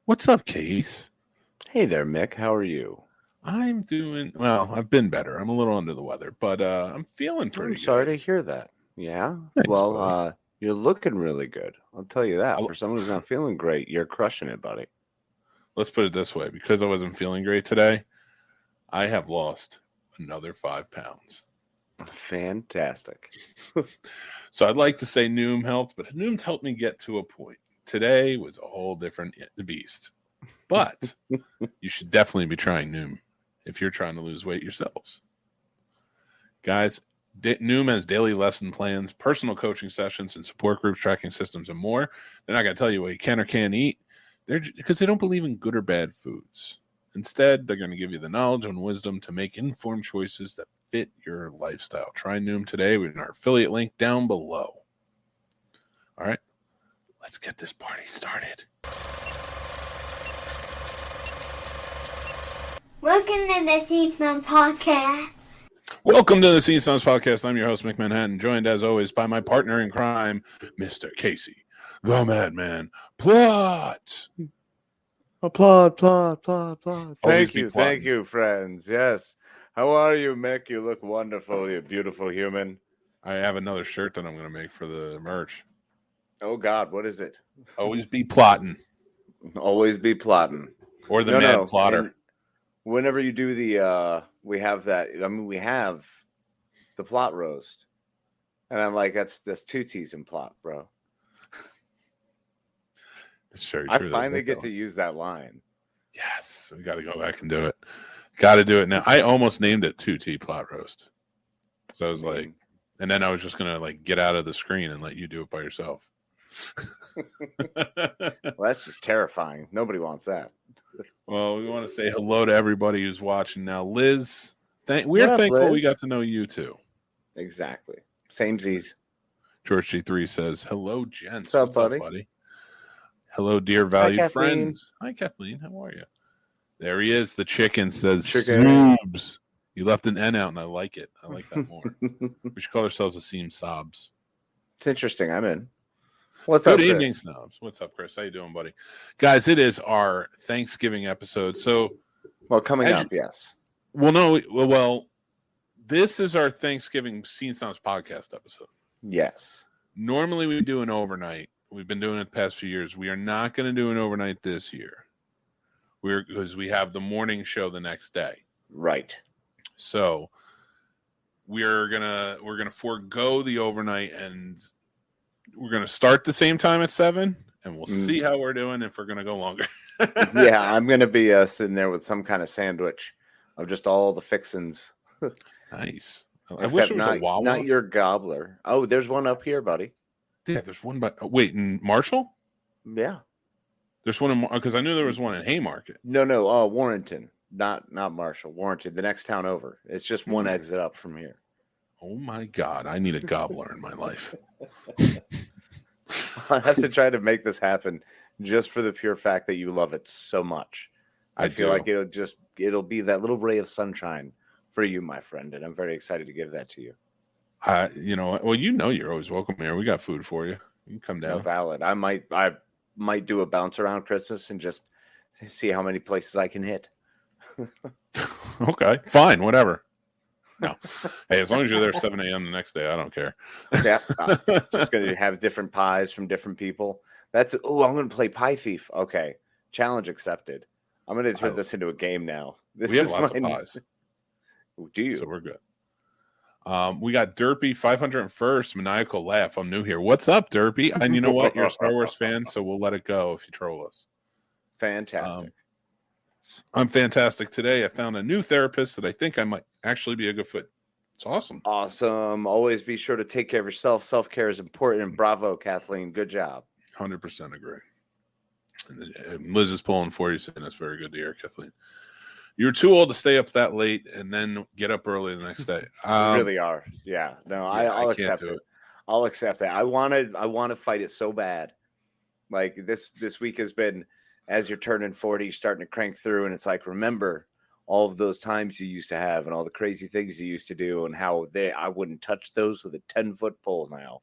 What's up, Case? Hey there, Mick. How are you? I'm doing well. I've been better. I'm a little under the weather, but I'm feeling pretty I'm sorry good. to hear that. Yeah? Thanks, Well, buddy. you're looking really good. I'll tell you that. I'll- For someone who's not feeling great, you're crushing it, buddy. Let's put it this way: because I wasn't feeling great today, I have lost another 5 pounds. Fantastic. So I'd like to say Noom helped, but Noom helped me get to a point. Today was a whole different beast. But you should definitely be trying Noom if you're trying to lose weight yourselves. Guys, Noom has daily lesson plans, personal coaching sessions, and support groups, tracking systems, and more. They're not going to tell you what you can or can't eat because they don't believe in good or bad foods. Instead, they're going to give you the knowledge and wisdom to make informed choices that fit your lifestyle. Try Noom today with our affiliate link down below. All right, let's get this party started. Welcome to the Scene Snobs Podcast. Welcome to the Scene Snobs Podcast. I'm your host, Mick Manhattan, joined as always by my partner in crime, Mr. Casey, the Madman Plot. Applaud. Always Thank you, friends. Yes. How are you, Mick? You look wonderful, you beautiful human. I have another shirt that I'm going to make for the merch. Oh, God, what is it? Always be plotting. Always be plotting. Or the mad plotter. And whenever you do the, we have that, we have the plot roast. And I'm like, that's 2 T's in plot, bro. It's very I true. finally get to use that line. Yes, we got to go back and do it. Got to do it now. I almost named it 2T Plot Roast. So I was like, and then I was just going to like get out of the screen and let you do it by yourself. Well, that's just terrifying. Nobody wants that. Well, we want to say hello to everybody who's watching now. Liz, we're up, thankful Liz? we got to know you too. Exactly. Same Z's. George G3 says, hello, gents. What's up, buddy? Hello, dear valued Kathleen. friends. Hi, Kathleen. How are you? There he is. The chicken says, Chicken. Snobs. You left an N out, and I like it. I like that more. We should call ourselves the Scene Snobs. It's interesting. I'm in. What's Good up, evening, Chris? Snobs. What's up, Chris? How you doing, buddy? Guys, it is our Thanksgiving episode. So, Well, coming up, yes. well, this is our Thanksgiving Scene Snobs podcast episode. Yes. Normally, we do an overnight. We've been doing it the past few years. We are not going to do an overnight this year. Because we have the morning show the next day. Right. So we're gonna forego the overnight, and we're gonna start the same time at 7, and we'll see how we're doing if we're gonna go longer. Yeah, I'm gonna be sitting there with some kind of sandwich of just all the fixins. Nice. I Except wish it was a Wawa. not your gobbler. Oh, there's one up here, buddy. Yeah, there's one. But wait, in Marshall, Yeah. there's one in because I knew there was one in Haymarket. No. Warrenton, not Marshall. Warrenton, the next town over. It's just one exit up from here. Oh my God, I need a gobbler in my life. I have to try to make this happen just for the pure fact that you love it so much. I feel like it'll be that little ray of sunshine for you, my friend, and I'm very excited to give that to you. Well, you're always welcome here. We got food for you. You can come down. No, valid. I might do a bounce around Christmas and just see how many places I can hit. Okay, fine, whatever. No, hey, as long as you're there 7 a.m. the next day, I don't care. Yeah, just gonna have different pies from different people. I'm gonna play Pie Thief. Okay, challenge accepted. I'm gonna turn this into a game now. We have lots of pies. Do you? So we're good. We got Derpy 501st maniacal laugh. I'm new here. What's up, Derpy? And you know what? You're a Star Wars fan, so we'll let it go if you troll us. Fantastic. I'm fantastic. Today I found a new therapist that I think I might actually be a good fit. It's awesome. Awesome. Always be sure to take care of yourself. Self-care is important. And bravo, Kathleen. Good job. 100% agree. And Liz is pulling for you, saying that's very good to hear, Kathleen. You're too old to stay up that late and then get up early the next day. You really are. Yeah. No, I'll accept it. I'll accept that. I want to fight it so bad. Like this week has been, as you're turning 40, starting to crank through, and it's like, remember all of those times you used to have and all the crazy things you used to do and how I wouldn't touch those with a 10-foot pole now.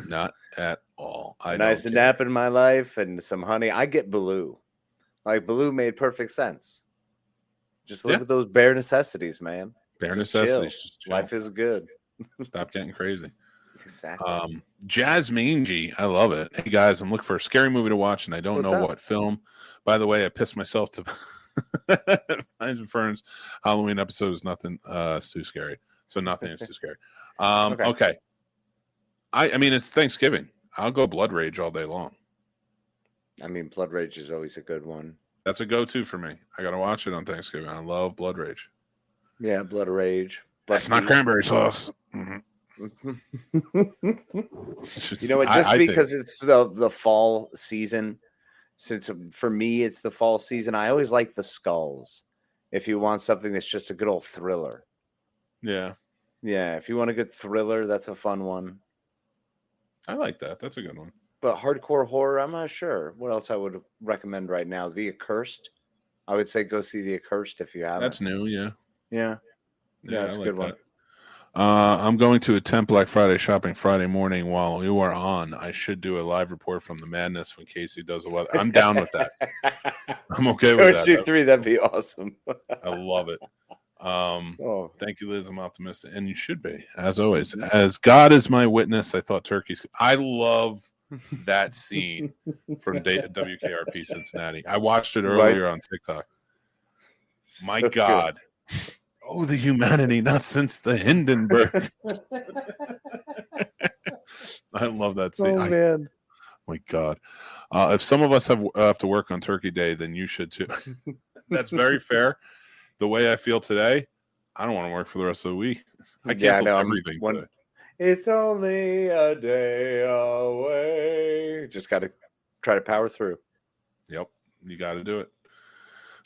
Not at all. Nice nap in my life and some honey. I get blue. Like Baloo made perfect sense. Just live with those bare necessities, man. Bare necessities. Just chill. Life is good. Stop getting crazy. Exactly. Jazz Mangy, I love it. Hey guys, I'm looking for a scary movie to watch, and I don't know what film. By the way, I pissed myself to Pines and Ferns Halloween episode is nothing it's too scary. So nothing is too scary. Okay. I mean, it's Thanksgiving. I'll go Blood Rage all day long. I mean, Blood Rage is always a good one. That's a go-to for me. I gotta watch it on Thanksgiving. I love Blood Rage. Yeah, Blood Rage. That's not cranberry sauce. You know what? Just because it's the fall season, since for me it's the fall season, I always like the skulls. If you want something that's just a good old thriller. Yeah. Yeah, if you want a good thriller, that's a fun one. I like that. That's a good one. But hardcore horror, I'm not sure. What else I would recommend right now? The Accursed. I would say go see The Accursed if you haven't. That's new, yeah. Yeah, it's a good one. I'm going to attempt Black Friday shopping Friday morning while you are on. I should do a live report from the madness when Casey does the weather. I'm down with that. I'm okay with that. George 3, that'd be awesome. I love it. Thank you, Liz. I'm optimistic, and you should be, as always. As God is my witness, I thought turkeys. I love that scene from WKRP Cincinnati. I watched it earlier on TikTok. My God. Good. Oh, the humanity, not since the Hindenburg. I love that scene. Oh, man. My God. If some of us have to work on Turkey Day, then you should too. That's very fair. The way I feel today, I don't want to work for the rest of the week. I canceled everything today. It's only a day away. Just got to try to power through. Yep. You got to do it.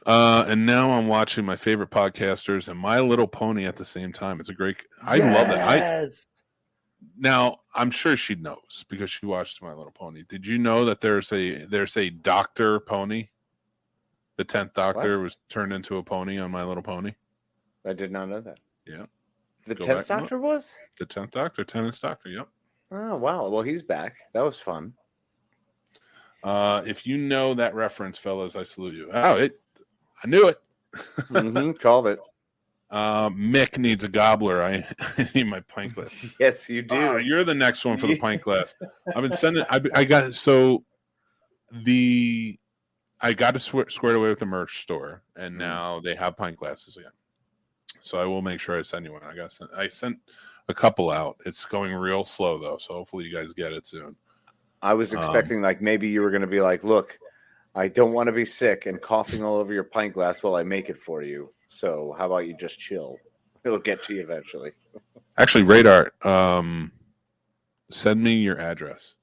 And now I'm watching my favorite podcasters and My Little Pony at the same time. It's a great. I love it. Now I'm sure she knows because she watched My Little Pony. Did you know that there's a Doctor Pony? The 10th Doctor was turned into a pony on My Little Pony. I did not know that. Yeah. The 10th Doctor was? The 10th Doctor, 10th Doctor, yep. Oh, wow. Well, he's back. That was fun. If you know that reference, fellas, I salute you. I knew it. Called it. Mick needs a gobbler. I need my pint glass. Yes, you do. You're the next one for the pint glass. I've been sending. I got it squared away with the merch store, and now they have pint glasses again. So I will make sure I send you one. I sent a couple out. It's going real slow though, so hopefully you guys get it soon. I was expecting like maybe you were going to be like, "Look, I don't want to be sick and coughing all over your pint glass while I make it for you. So how about you just chill? It'll get to you eventually." Actually, Radar, send me your address.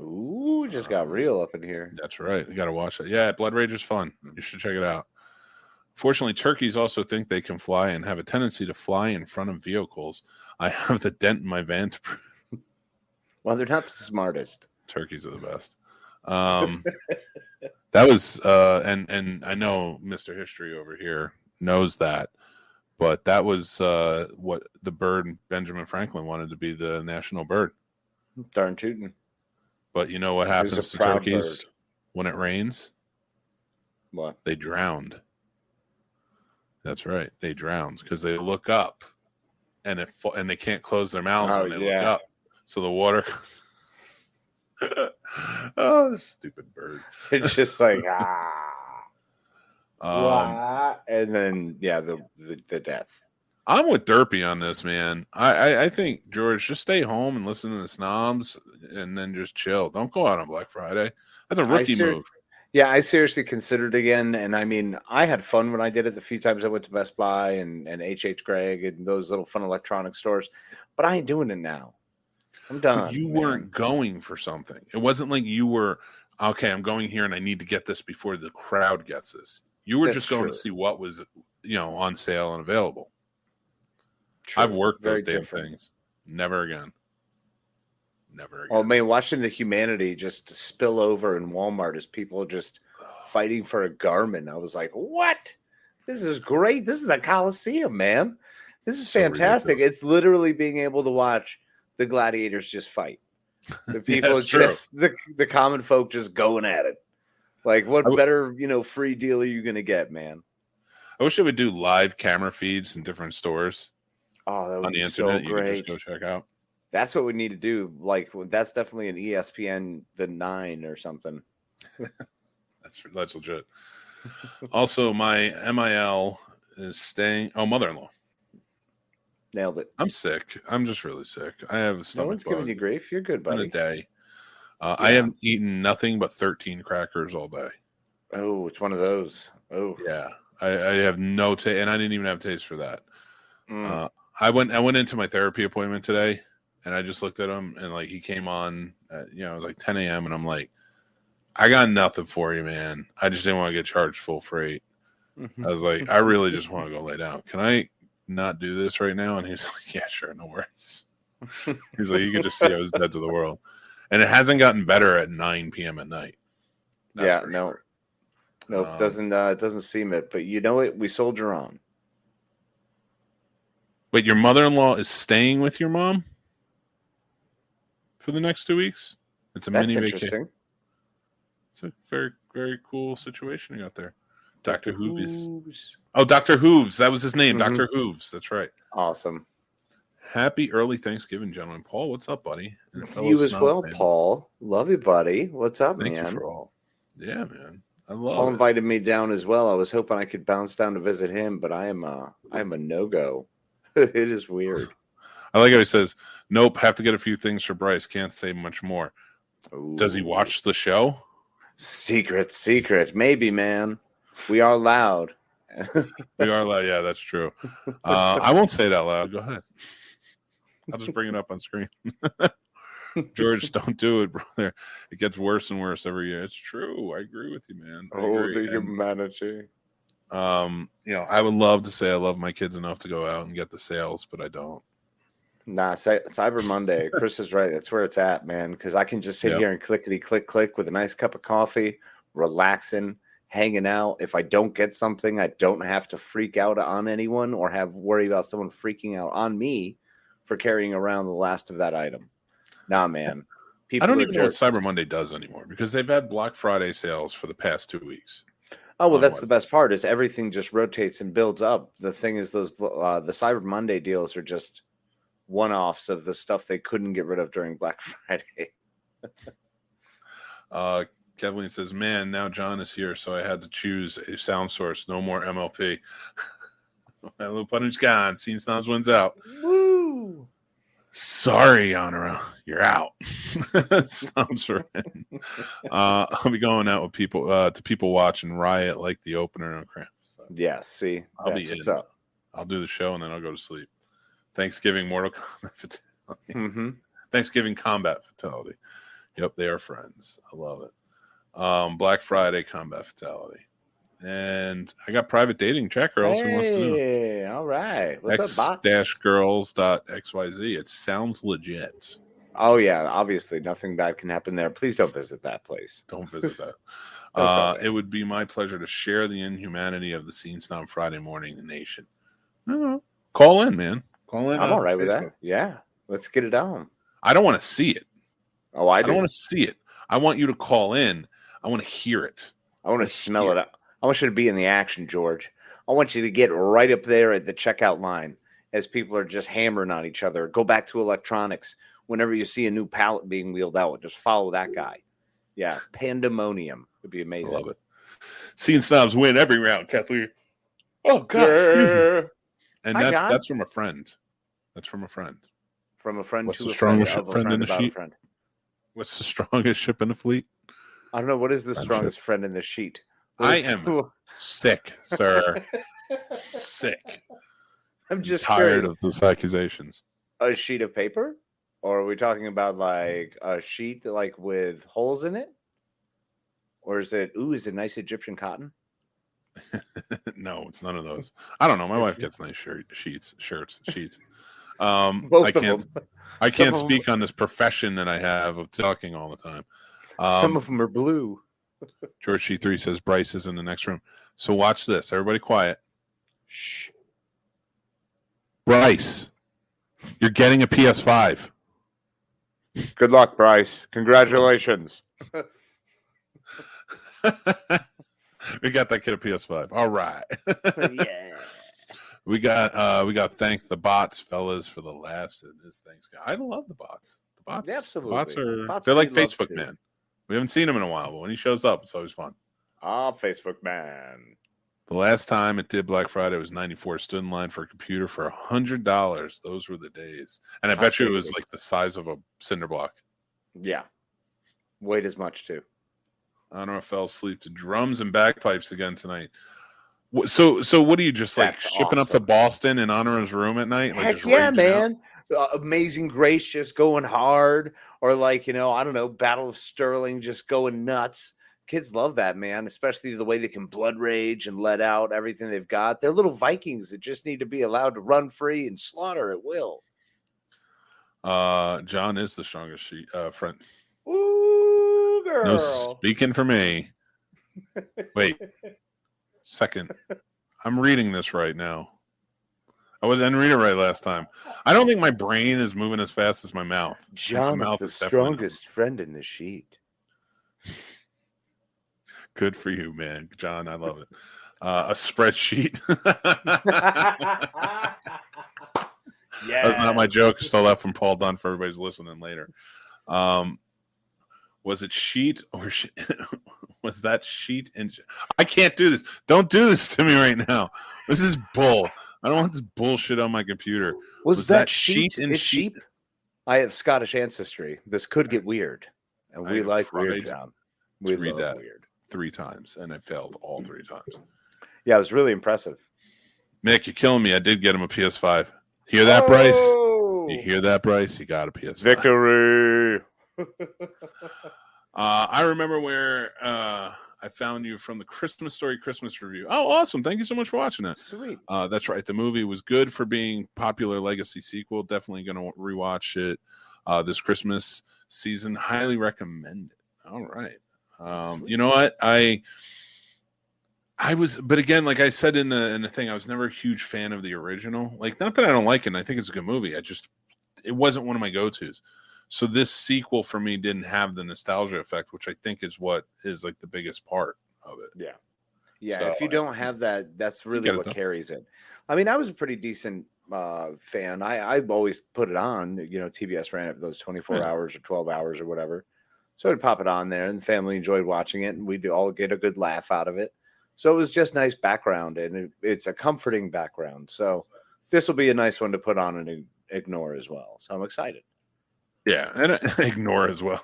Ooh, just got real up in here. That's right. You got to watch it. Yeah, Blood Rage is fun. You should check it out. Fortunately, turkeys also think they can fly and have a tendency to fly in front of vehicles. I have the dent in my van to prove. Well, they're not the smartest. Turkeys are the best. That was and I know Mr. History over here knows that, but that was what the bird Benjamin Franklin wanted to be the national bird. Darn tootin'. But you know what happens to turkeys when it rains? What? They drowned. That's right. They drowned because they look up and they can't close their mouths when they look up. So the water comes. Oh, stupid bird. It's just like and then the death. I'm with Derpy on this, man. I think, George, just stay home and listen to the Snobs and then just chill. Don't go out on Black Friday. That's a rookie move. Yeah, I seriously considered again. And I mean, I had fun when I did it the few times I went to Best Buy and H.H. Gregg and those little fun electronic stores. But I ain't doing it now. I'm done. You weren't going for something. It wasn't like you were, okay, I'm going here and I need to get this before the crowd gets this. You were just going to see what was, on sale and available. True. I've worked those damn things. Never again. Never again. Oh, man, watching the humanity just spill over in Walmart as people just fighting for a Garmin. I was like, what? This is great. This is the Coliseum, man. This is fantastic. Ridiculous. It's literally being able to watch the gladiators just fight. The people the common folk just going at it. Like, what better, free deal are you going to get, man? I wish it would do live camera feeds in different stores. Oh, that would on the be internet. so great. You could just go check out. That's what we need to do. Like, that's definitely an ESPN the 9 or something. That's legit. Also, my MIL is staying. Oh, mother-in-law. Nailed it. I'm sick. I'm just really sick. I have a stomach No one's bug. giving you grief. You're good, buddy. In a day. I haven't eaten nothing but 13 crackers all day. Oh, it's one of those. Oh, yeah. I have no taste, and I didn't even have taste for that. I went into my therapy appointment today, and I just looked at him, and like he came on at, it was like 10 a.m. and I'm like, I got nothing for you, man. I just didn't want to get charged full freight. I was like, I really just want to go lay down. Can I not do this right now? And he's like, yeah, sure, no worries. He's like, you can just see I was dead to the world. And it hasn't gotten better at 9 p.m. at night. That's no. Nope, it doesn't seem it. But you know what? We soldier on. Wait, your mother-in-law is staying with your mom for the next 2 weeks? It's a mini vacation. It's a very, very cool situation you got there. Dr. Hooves. Oh, Dr. Hooves. That was his name. Dr. Hooves. That's right. Awesome. Happy early Thanksgiving, gentlemen. Paul, what's up, buddy? You as well, man. Paul. Love you, buddy. What's up, Thank man? You for all. Yeah, man. I love Paul it. invited me down as well. I was hoping I could bounce down to visit him, but I am a no-go. It is weird. I like how he says, nope, have to get a few things for Bryce. Can't say much more. Ooh. Does he watch the show? Secret. Maybe, man. We are loud. We are loud. Yeah, that's true. I won't say it out loud. Go ahead. I'll just bring it up on screen. George, don't do it, brother. It gets worse and worse every year. It's true. I agree with you, man. The humanity. I would love to say I love my kids enough to go out and get the sales, but I don't. Nah, Cyber Monday. Chris is right. That's where it's at, man. Because I can just sit here and click with a nice cup of coffee, relaxing, hanging out. If I don't get something, I don't have to freak out on anyone or worry about someone freaking out on me for carrying around the last of that item. Nah, man. I don't even know what Cyber Monday does anymore because they've had Black Friday sales for the past 2 weeks. Oh, well, that's the best part is everything just rotates and builds up. The thing is the Cyber Monday deals are just one-offs of the stuff they couldn't get rid of during Black Friday. Kathleen says, man, now John is here, so I had to choose a sound source. No more MLP. My little punch gone. Scene Snobs wins out. Woo! Sorry, Honora. You're out. Snobs are in. I'll be going out with people to People Watch and Riot like the opener and crap. So yeah, see, that's what's up. I'll do the show and then I'll go to sleep. Thanksgiving Mortal Kombat Fatality. Thanksgiving Combat Fatality. Yep, they are friends. I love it. Black Friday Combat Fatality. And I got private dating. Chat girls who wants to know. Hey, all right. What's up, bots? X-girls.xyz. It sounds legit. Oh, yeah. Obviously, nothing bad can happen there. Please don't visit that place. Don't visit that. It would be my pleasure to share the inhumanity of the Scene Snob Friday morning the nation. Call in, man. Call in. I'm all right with that. Yeah. Let's get it on. I don't want to see it. Oh, I don't want to see it. I want you to call in. I want to hear it. I want to smell it. I want you to be in the action, George. I want you to get right up there at the checkout line as people are just hammering on each other. Go back to electronics. Whenever you see a new pallet being wheeled out, just follow that guy. Yeah, pandemonium would be amazing. I love it. Scene Snobs win every round, Kathleen. Oh, God. Yeah. And that's from a friend. That's from a friend. From a friend. What's the strongest ship friend in the sheet? What's the strongest ship in the fleet? I don't know. What is the strongest friend in the sheet? I am sick, sir. Sick. I'm just tired of those accusations. A sheet of paper? Or are we talking about like a sheet like with holes in it? Or is it nice Egyptian cotton? No, it's none of those. I don't know. My wife gets nice shirts. I can't speak on this profession that I have of talking all the time. Some of them are blue. George C3 says Bryce is in the next room. So watch this. Everybody quiet. Shh. Bryce, you're getting a PS5. Good luck, Bryce. Congratulations. We got that kid a PS5. All right. Yeah. We got thank the bots, fellas, for the laughs in this Thanksgiving. I love the bots. The bots, Absolutely. They're like Facebook man. We haven't seen him in a while, but when he shows up, it's always fun. Facebook man. The last time it did Black Friday was 94. Stood in line for a computer for $100. Those were the days. And I bet you it was like the size of a cinder block. Yeah. Weighed as much too. Honor fell asleep to drums and bagpipes again tonight. So what are you just like shipping up to Boston in Honor's room at night? Like, heck yeah, man. Amazing Grace just going hard, or like, I don't know, Battle of Sterling just going nuts. Kids love that, man, especially the way they can blood rage and let out everything they've got. They're little Vikings that just need to be allowed to run free and slaughter at will. John is the strongest friend. Ooh, girl. No speaking for me. Wait. Second. I'm reading this right now. I didn't read it right last time. I don't think my brain is moving as fast as my mouth. John is the strongest friend in the sheet. Good for you, man. John, I love it. A spreadsheet. Yeah. That's not my joke. Stole that from Paul Dunn for everybody's listening later. Was it sheet or was that sheet? I can't do this. Don't do this to me right now. This is bull. I don't want this bullshit on my computer. Was that sheet and sheep? I have Scottish ancestry. This could get weird. And we like weird, John. We read that weird. 3 times, and I failed all 3 times. Yeah, it was really impressive. Mick, you're killing me. I did get him a PS5. Hear that, Bryce? You hear that, Bryce? You got a PS5. Victory! I remember where I found you from the Christmas Story Christmas review. Oh, awesome. Thank you so much for watching that. Sweet. That's right. The movie was good for being popular legacy sequel. Definitely going to rewatch it this Christmas season. Highly recommend it. All right. You know what? I was, but again, like I said in the thing, I was never a huge fan of the original. Like, not that I don't like it. I think it's a good movie. It wasn't one of my go-tos. So this sequel for me didn't have the nostalgia effect, which I think is what is like the biggest part of it. Yeah. Yeah. So, if you don't have that, that's really what carries it. I mean, I was a pretty decent fan. I always put it on, TBS ran it for those 24 hours or 12 hours or whatever. So I'd pop it on there and the family enjoyed watching it and we'd all get a good laugh out of it. So it was just nice background and it's a comforting background. So this will be a nice one to put on and ignore as well. So I'm excited. Yeah, and ignore as well.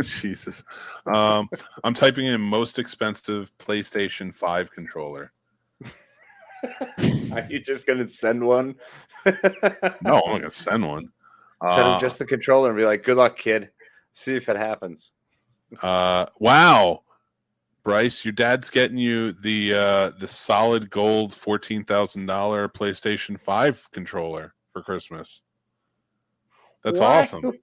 Jesus. I'm typing in most expensive PlayStation 5 controller. Are you just going to send one? No, I'm not going to send one. Send him just the controller and be like, good luck, kid. See if it happens. Wow. Bryce, your dad's getting you the solid gold $14,000 PlayStation 5 controller for Christmas. That's awesome.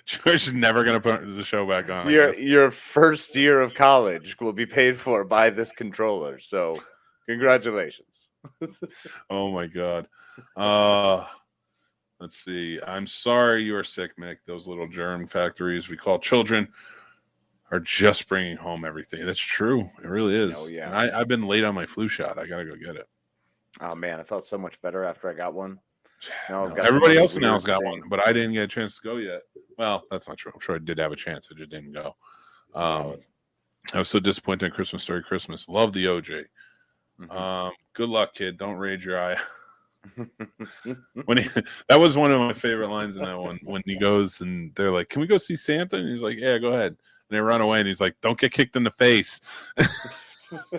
George is never going to put the show back on. Your first year of college will be paid for by this controller. So, congratulations. Oh my God. Let's see. I'm sorry you are sick, Mick. Those little germ factories we call children are just bringing home everything. That's true. It really is. Oh yeah. And I've been late on my flu shot. I got to go get it. Oh man, I felt so much better after I got one. No, everybody else now's got one, but I didn't get a chance to go yet. Well, that's not true. I'm sure I did have a chance. I just didn't go. I was so disappointed in Christmas Story Christmas. Love the OJ. Mm-hmm. Good luck, kid. Don't rage your eye. That was one of my favorite lines in that one. When he goes and they're like, "Can we go see Santa?" And he's like, "Yeah, go ahead." And they run away, and he's like, "Don't get kicked in the face."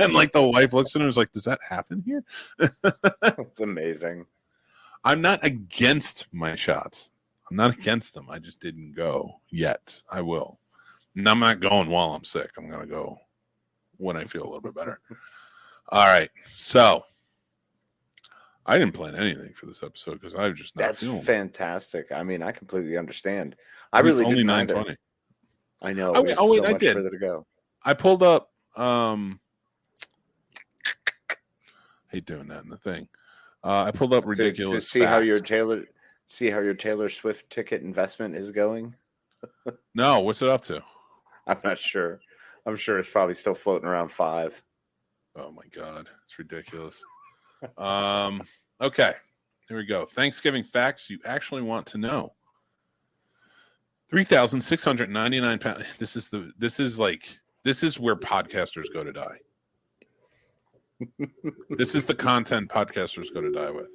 And like the wife looks at him and is like, "Does that happen here?" It's amazing. I'm not against my shots. I'm not against them. I just didn't go yet. I will. And I'm not going while I'm sick. I'm going to go when I feel a little bit better. All right. So I didn't plan anything for this episode because I was just not. That's fantastic. I mean, I completely understand. I really only didn't 9:20. I know. I did. Further to go. I pulled up. Hate doing that in the thing. I pulled up ridiculous to see facts. How your Taylor Swift ticket investment is going. No, what's it up to? I'm not sure. I'm sure it's probably still floating around 5. Oh my God, it's ridiculous. Okay, here we go. Thanksgiving facts you actually want to know. 3,699 pounds. This is where podcasters go to die. This is the content podcasters go to die with.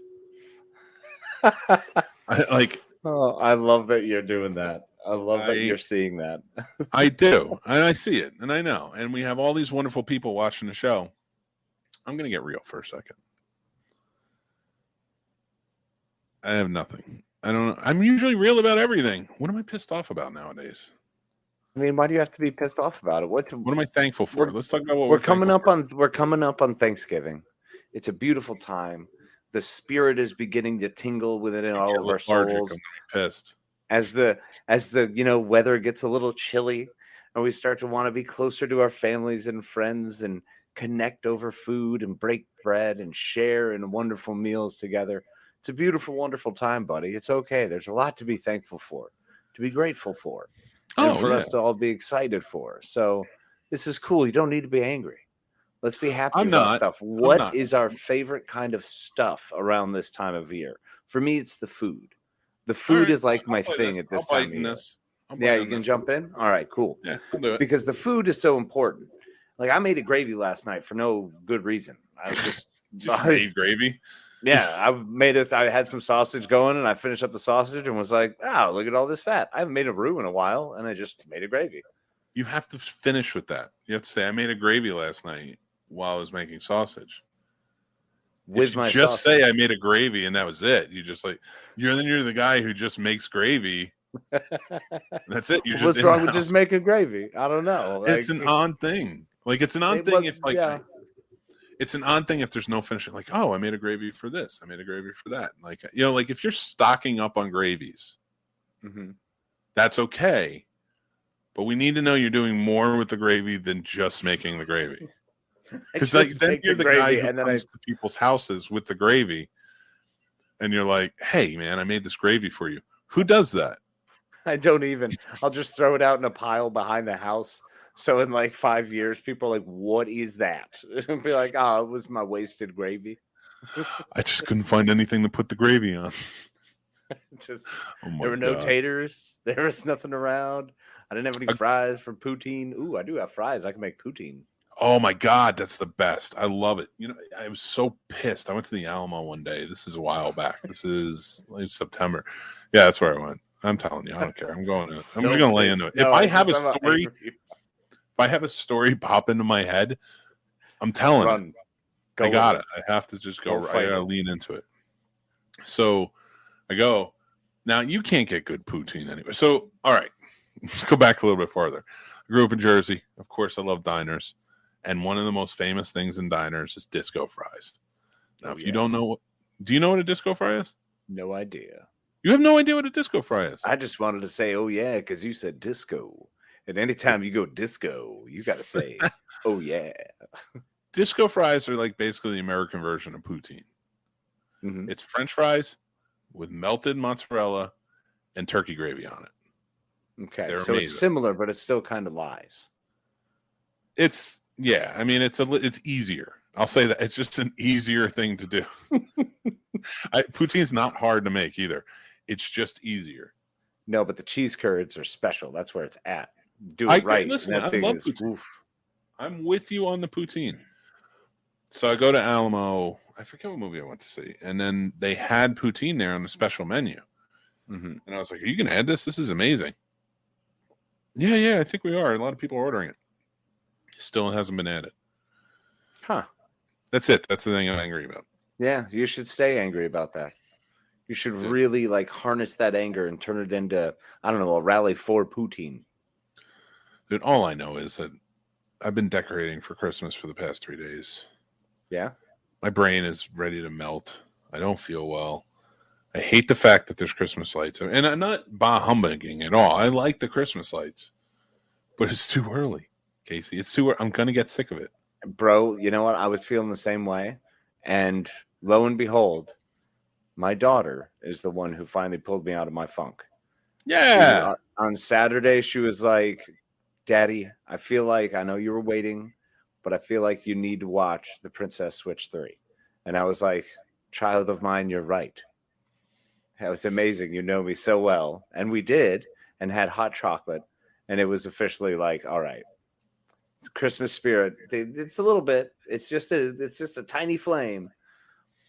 I love that you're doing that. I love that you're seeing that. I do, and I see it, and I know. And we have all these wonderful people watching the show. I'm going to get real for a second. I have nothing. I don't know. I'm usually real about everything. What am I pissed off about nowadays? I mean, why do you have to be pissed off about it? What am I thankful for? Let's talk about what we're coming up on. We're coming up on Thanksgiving. It's a beautiful time. The spirit is beginning to tingle within all of our souls. I'm pissed. As the weather gets a little chilly, and we start to want to be closer to our families and friends and connect over food and break bread and share in wonderful meals together. It's a beautiful, wonderful time, buddy. It's okay. There's a lot to be thankful for, to be grateful for, and for us to all be excited for. So this is cool. You don't need to be angry. Let's be happy about stuff. What is our favorite kind of stuff around this time of year? For me, it's the food. The food is like my thing at this time of year. Yeah, you can jump in? All right, cool. Yeah, I'll do it. Because the food is so important. Like, I made a gravy last night for no good reason. I was just made gravy? Yeah, I had some sausage going, and I finished up the sausage and was like, oh, look at all this fat. I haven't made a roux in a while, and I just made a gravy. You have to finish with that. You have to say, I made a gravy last night while I was making sausage. Say I made a gravy and that was it. You just you're the guy who just makes gravy. That's it. What's wrong with just making gravy? I don't know. It's an odd thing. It's an odd thing it's an odd thing if there's no finishing. I made a gravy for this. I made a gravy for that. If you're stocking up on gravies, that's okay. But we need to know you're doing more with the gravy than just making the gravy. Because then you're the guy who comes to people's houses with the gravy, and you're like, "Hey, man, I made this gravy for you." Who does that? I don't even. I'll just throw it out in a pile behind the house. So in 5 years, people are like, "What is that?" It'll be like, "Oh, it was my wasted gravy." I just couldn't find anything to put the gravy on. There were no taters. There was nothing around. I didn't have any fries for poutine. Ooh, I do have fries. I can make poutine. Oh my God, that's the best. I love it. I was so pissed. I went to the Alamo one day. This is a while back. This is September. Yeah, that's where I went. I'm telling you, I don't care. I'm going in. I'm just going to lay into it. If I have a story pop into my head, I'm telling you. I got it. I have to just go. I got to lean into it. So I go. Now, you can't get good poutine anyway. So, all right, let's go back a little bit farther. I grew up in Jersey. Of course, I love diners. And one of the most famous things in diners is disco fries. Now, if you don't know, do you know what a disco fry is? No idea. You have no idea what a disco fry is? I just wanted to say, oh, yeah, because you said disco. And anytime you go disco, you got to say, oh, yeah. Disco fries are basically the American version of poutine. Mm-hmm. It's French fries with melted mozzarella and turkey gravy on it. Okay, so amazing. It's similar, but it still kind of lies. It's easier. I'll say that it's just an easier thing to do. Poutine's not hard to make either. It's just easier. No, but the cheese curds are special. That's where it's at. Do it right. Listen, I love poutine. I'm with you on the poutine. So I go to Alamo. I forget what movie I went to see. And then they had poutine there on the special menu. Mm-hmm. And I was like, are you going to add this? This is amazing. Yeah, I think we are. A lot of people are ordering it. Still hasn't been added. Huh. That's it. That's the thing I'm angry about. Yeah, you should stay angry about that. You should really harness that anger and turn it into, I don't know, a rally for poutine. Dude, all I know is that I've been decorating for Christmas for the past 3 days. Yeah? My brain is ready to melt. I don't feel well. I hate the fact that there's Christmas lights. And I'm not bah humbugging at all. I like the Christmas lights. But it's too early, Casey. It's too early. I'm going to get sick of it. Bro, you know what? I was feeling the same way. And lo and behold, my daughter is the one who finally pulled me out of my funk. Yeah. On Saturday, she was like, Daddy, I feel like, I know you were waiting, but I feel like you need to watch The Princess Switch 3. And I was like, child of mine, you're right. That was amazing. You know me so well. And we did, and had hot chocolate. And it was officially like, all right, Christmas spirit. It's a little bit. It's just a tiny flame.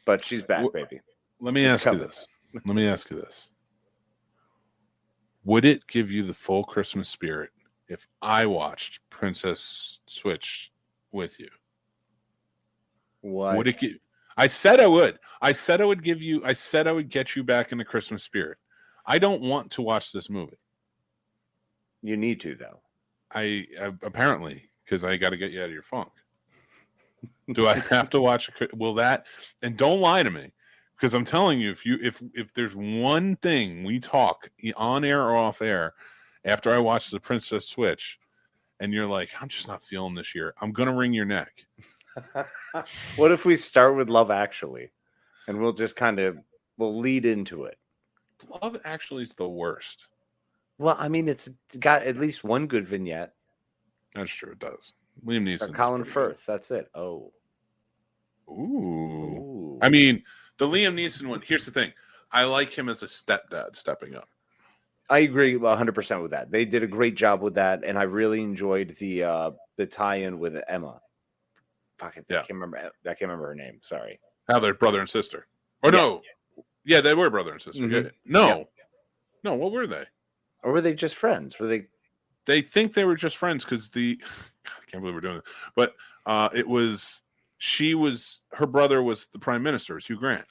But she's back, baby. Let me ask you this. Would it give you the full Christmas spirit if I watched Princess Switch with you? What? Would it give? I said I would. I said I would get you back in the Christmas spirit. I don't want to watch this movie. You need to, though. I apparently, because I got to get you out of your funk. Do I have to watch? Will that? And don't lie to me, because I'm telling you, if there's one thing we talk on air or off air after I watch The Princess Switch, and you're like, I'm just not feeling this year, I'm gonna wring your neck. What if we start with Love Actually, and we'll just we'll lead into it? Love Actually is the worst. Well, I mean, it's got at least one good vignette. That's true. It does. Liam Neeson. Colin Firth. That's it. Oh. Ooh. I mean, the Liam Neeson one. Here's the thing. I like him as a stepdad stepping up. I agree 100% with that. They did a great job with that, and I really enjoyed the tie-in with Emma. Fuck it. I can't remember her name. Sorry. How they're brother and sister. Or no. Yeah, they were brother and sister. Mm-hmm. No. What were they? Or were they just friends? Were they? They think they were just friends because I can't believe we're doing it. But her brother was the prime minister, Hugh Grant,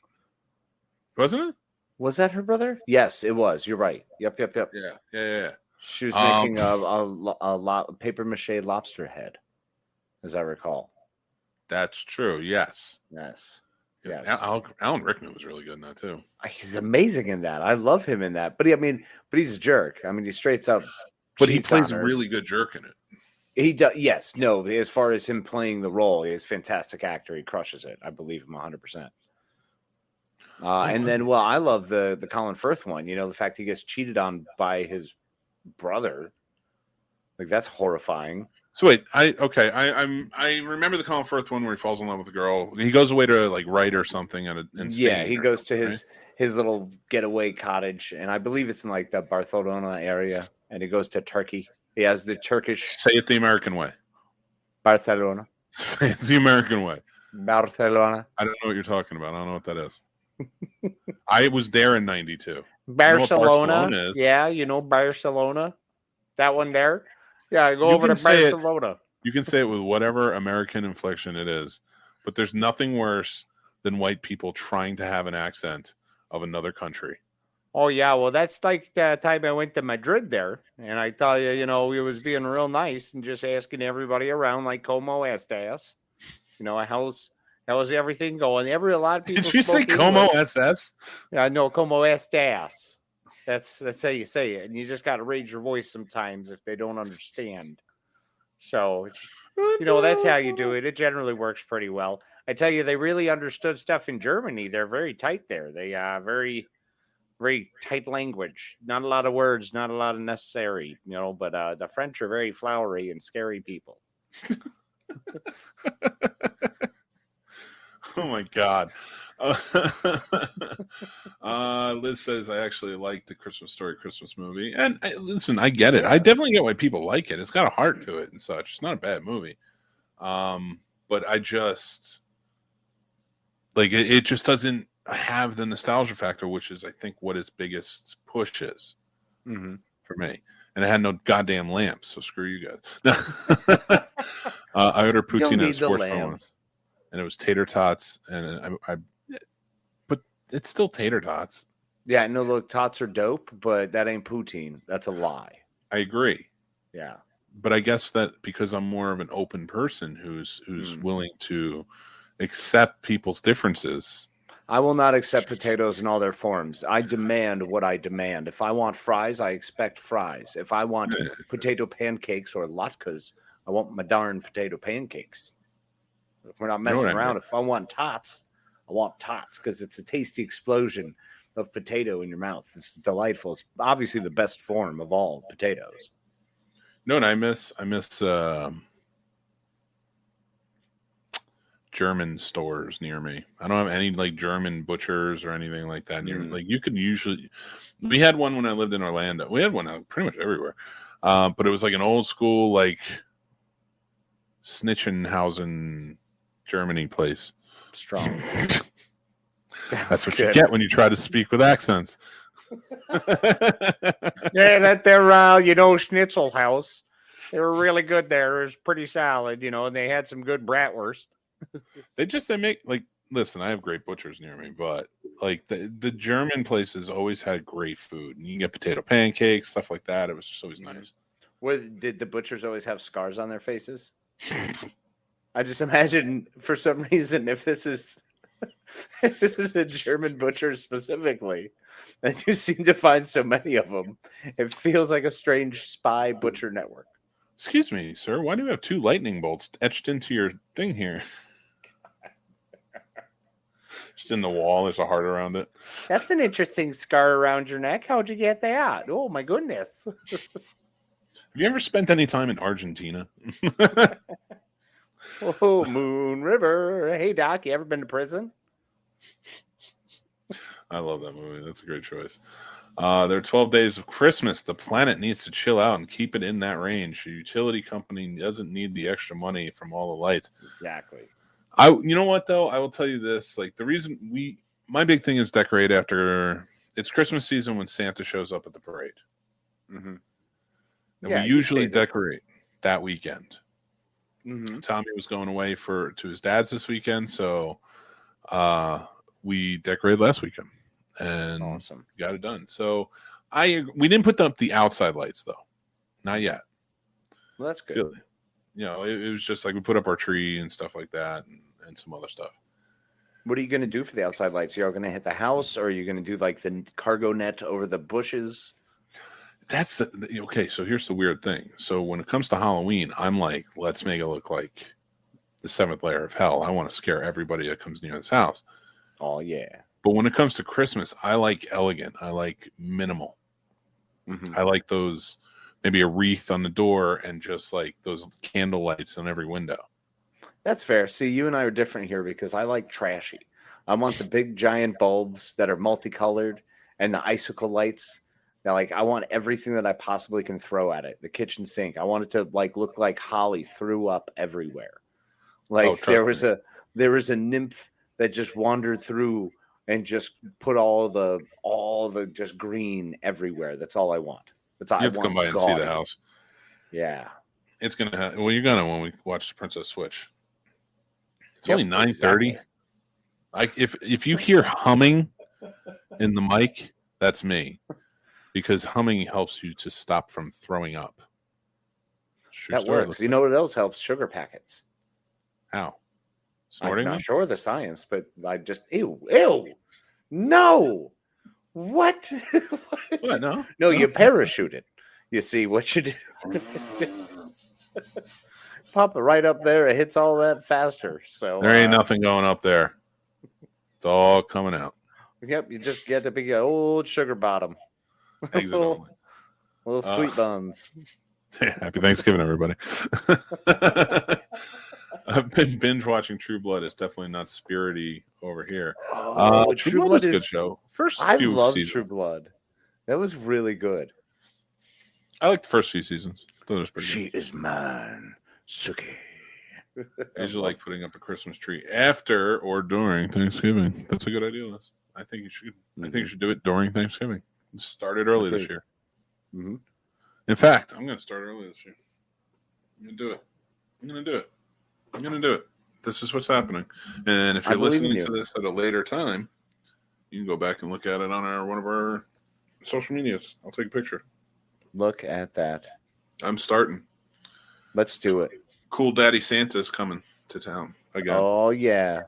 wasn't it? Was that her brother? Yes, it was. You're right. Yep. Yeah. She was making a paper mache lobster head, as I recall. That's true. Yes. Yeah, Alan Rickman was really good in that too. He's amazing in that. I love him in that. But he's a jerk. I mean, he straight up. But he plays a really good jerk in it. He does. Yes. No. As far as him playing the role, he's a fantastic actor. He crushes it. I believe him 100%. And then, I love the Colin Firth one. You know, the fact he gets cheated on by his brother. Like, that's horrifying. So wait, I remember the Colin Firth one where he falls in love with a girl. He goes away to like write or something in Spain. Yeah, he goes to his little getaway cottage, and I believe it's in like the Barcelona area. And he goes to Turkey. He has the Turkish. Say it the American way. Barcelona. Say it the American way. Barcelona. I don't know what you're talking about. I don't know what that is. I was there in '92. Barcelona. Is. Yeah, Barcelona. That one there. Yeah, go over to Barcelona. You can say it with whatever American inflection it is, but there's nothing worse than white people trying to have an accent of another country. Oh, yeah. Well, that's like the time I went to Madrid there, and I tell you, it was being real nice and just asking everybody around, like, ¿Cómo estás? How's everything going? A lot of people. Did you say ¿Cómo estás? Yeah, no, ¿Cómo estás? That's how you say it, and you just got to raise your voice sometimes if they don't understand. So, that's how you do it. It generally works pretty well. I tell you, they really understood stuff in Germany. They're very tight there. They very, very tight language. Not a lot of words, not a lot of necessary, but the French are very flowery and scary people. Oh, my God. Liz says, I actually like the Christmas Story Christmas movie. And listen, I get it. I definitely get why people like it. It's got a heart to it and such. It's not a bad movie. But I just, it just doesn't have the nostalgia factor, which is, I think, what its biggest push is for me. And it had no goddamn lamps, so screw you guys. I ordered poutine at a sports bar once. And it was tater tots, and but it's still tater tots. Yeah, no, look, tots are dope, but that ain't poutine. That's a lie. I agree. Yeah, but I guess that because I'm more of an open person who's willing to accept people's differences. I will not accept potatoes in all their forms. I demand what I demand. If I want fries, I expect fries. If I want potato pancakes or latkes, I want my darn potato pancakes. We're not messing around. If I want tots, I want tots because it's a tasty explosion. of potato in your mouth. It's delightful. It's obviously the best form of all potatoes. No, and I miss German stores near me. I don't have any like German butchers or anything like that near me. Like you could usually, we had one when I lived in Orlando. We had one pretty much everywhere, but it was like an old school like Snitchenhausen, Germany place. Strong. That's what you get when you try to speak with accents. Yeah, that they're Schnitzel House. They were really good there. It was pretty solid, and they had some good bratwurst. They make like, listen, I have great butchers near me, but like the German places always had great food. And you can get potato pancakes, stuff like that. It was just always nice. Did the butchers always have scars on their faces? I just imagine for some reason if this is a German butcher specifically, and you seem to find so many of them, it feels like a strange spy butcher network. Excuse me, sir. Why do you have 2 lightning bolts etched into your thing here? Just in the wall, there's a heart around it. That's an interesting scar around your neck. How'd you get that? Oh my goodness. Have you ever spent any time in Argentina? Oh, Moon River. Hey, Doc, you ever been to prison? I love that movie. That's a great choice. There are 12 days of Christmas. The planet needs to chill out and keep it in that range. The utility company doesn't need the extra money from all the lights. Exactly. You know what, though? I will tell you this. Like, the reason my big thing is decorate after it's Christmas season when Santa shows up at the parade. Mm-hmm. And we usually decorate that weekend. Mm-hmm. Tommy was going away to his dad's this weekend, so we decorated last weekend and awesome. Got it done. So we didn't put up the outside lights though, not yet. Well, that's good. It was just like we put up our tree and stuff like that, and some other stuff. What are you going to do for the outside lights? You're going to hit the house, or are you going to do like the cargo net over the bushes? That's okay. So here's the weird thing. So when it comes to Halloween, I'm like, let's make it look like the 7th layer of hell. I want to scare everybody that comes near this house. Oh yeah. But when it comes to Christmas, I like elegant. I like minimal. Mm-hmm. I like those, maybe a wreath on the door and just like those candle lights on every window. That's fair. See, you and I are different here because I like trashy. I want the big giant bulbs that are multicolored and the icicle lights. Now, like, I want everything that I possibly can throw at it. The kitchen sink. I want it to like look like Holly threw up everywhere. Like there was a nymph that just wandered through and just put all the just green everywhere. That's all I want. That's all you have to come by and see the house. Yeah, it's gonna happen. Well, you're gonna when we watch the Princess Switch. It's only 9:30. If you hear humming in the mic, that's me. Because humming helps you to stop from throwing up. That works. You know what else helps? Sugar packets. How? Snorting? I'm not sure the science, but I just ew. No. What? What? No. No, you parachute it. You see what you do. Pop it right up there. It hits all that faster. So there ain't nothing going up there. It's all coming out. Yep. You just get a big old sugar bottom. Exit only. Little sweet buns. Happy Thanksgiving, everybody. I've been binge watching True Blood. It's definitely not spirity over here. True Blood is a good show. I love True Blood. That was really good. I like the first few seasons. Those are pretty good. She is mine, Suki. I usually like putting up a Christmas tree after or during Thanksgiving. That's a good idea, Les. I think you should. Mm-hmm. I think you should do it during Thanksgiving. Started early this year. Mm-hmm. In fact, I'm going to start early this year. I'm going to do it. This is what's happening. And if you're listening to this at a later time, you can go back and look at it on one of our social medias. I'll take a picture. Look at that. I'm starting. Let's do it. Cool Daddy Santa's coming to town again. Oh, yeah.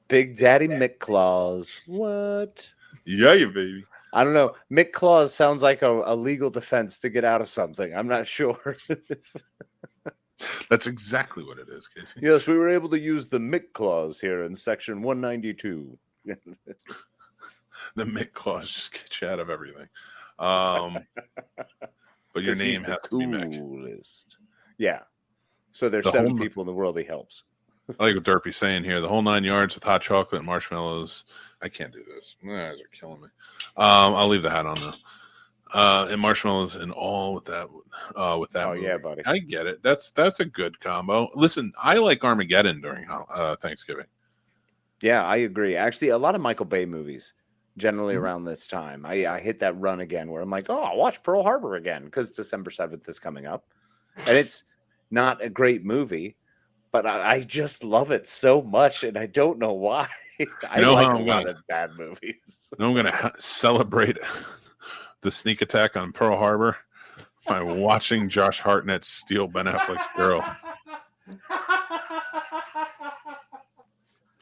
Big Daddy Mick Claus. What? Yeah, you baby. I don't know. Mick Claus sounds like a legal defense to get out of something. I'm not sure. That's exactly what it is, Casey. Yes, we were able to use the Mick Clause here in section 192. The Mick clause just gets you out of everything. But your name has to be Mick. Yeah. So there's 7 people in the world he helps. I like what Derpy's saying here. The whole 9 yards with hot chocolate and marshmallows. I can't do this. My eyes are killing me. I'll leave the hat on though. And marshmallows and all with that. Oh movie. Yeah, buddy. I get it. That's a good combo. Listen, I like Armageddon during Thanksgiving. Yeah, I agree. Actually, a lot of Michael Bay movies generally around this time. I hit that run again where I'm like, oh, I'll watch Pearl Harbor again because December 7th is coming up, and it's not a great movie, but I just love it so much, and I don't know why. I like a lot of bad movies. I'm going to celebrate the sneak attack on Pearl Harbor by watching Josh Hartnett steal Ben Affleck's girl.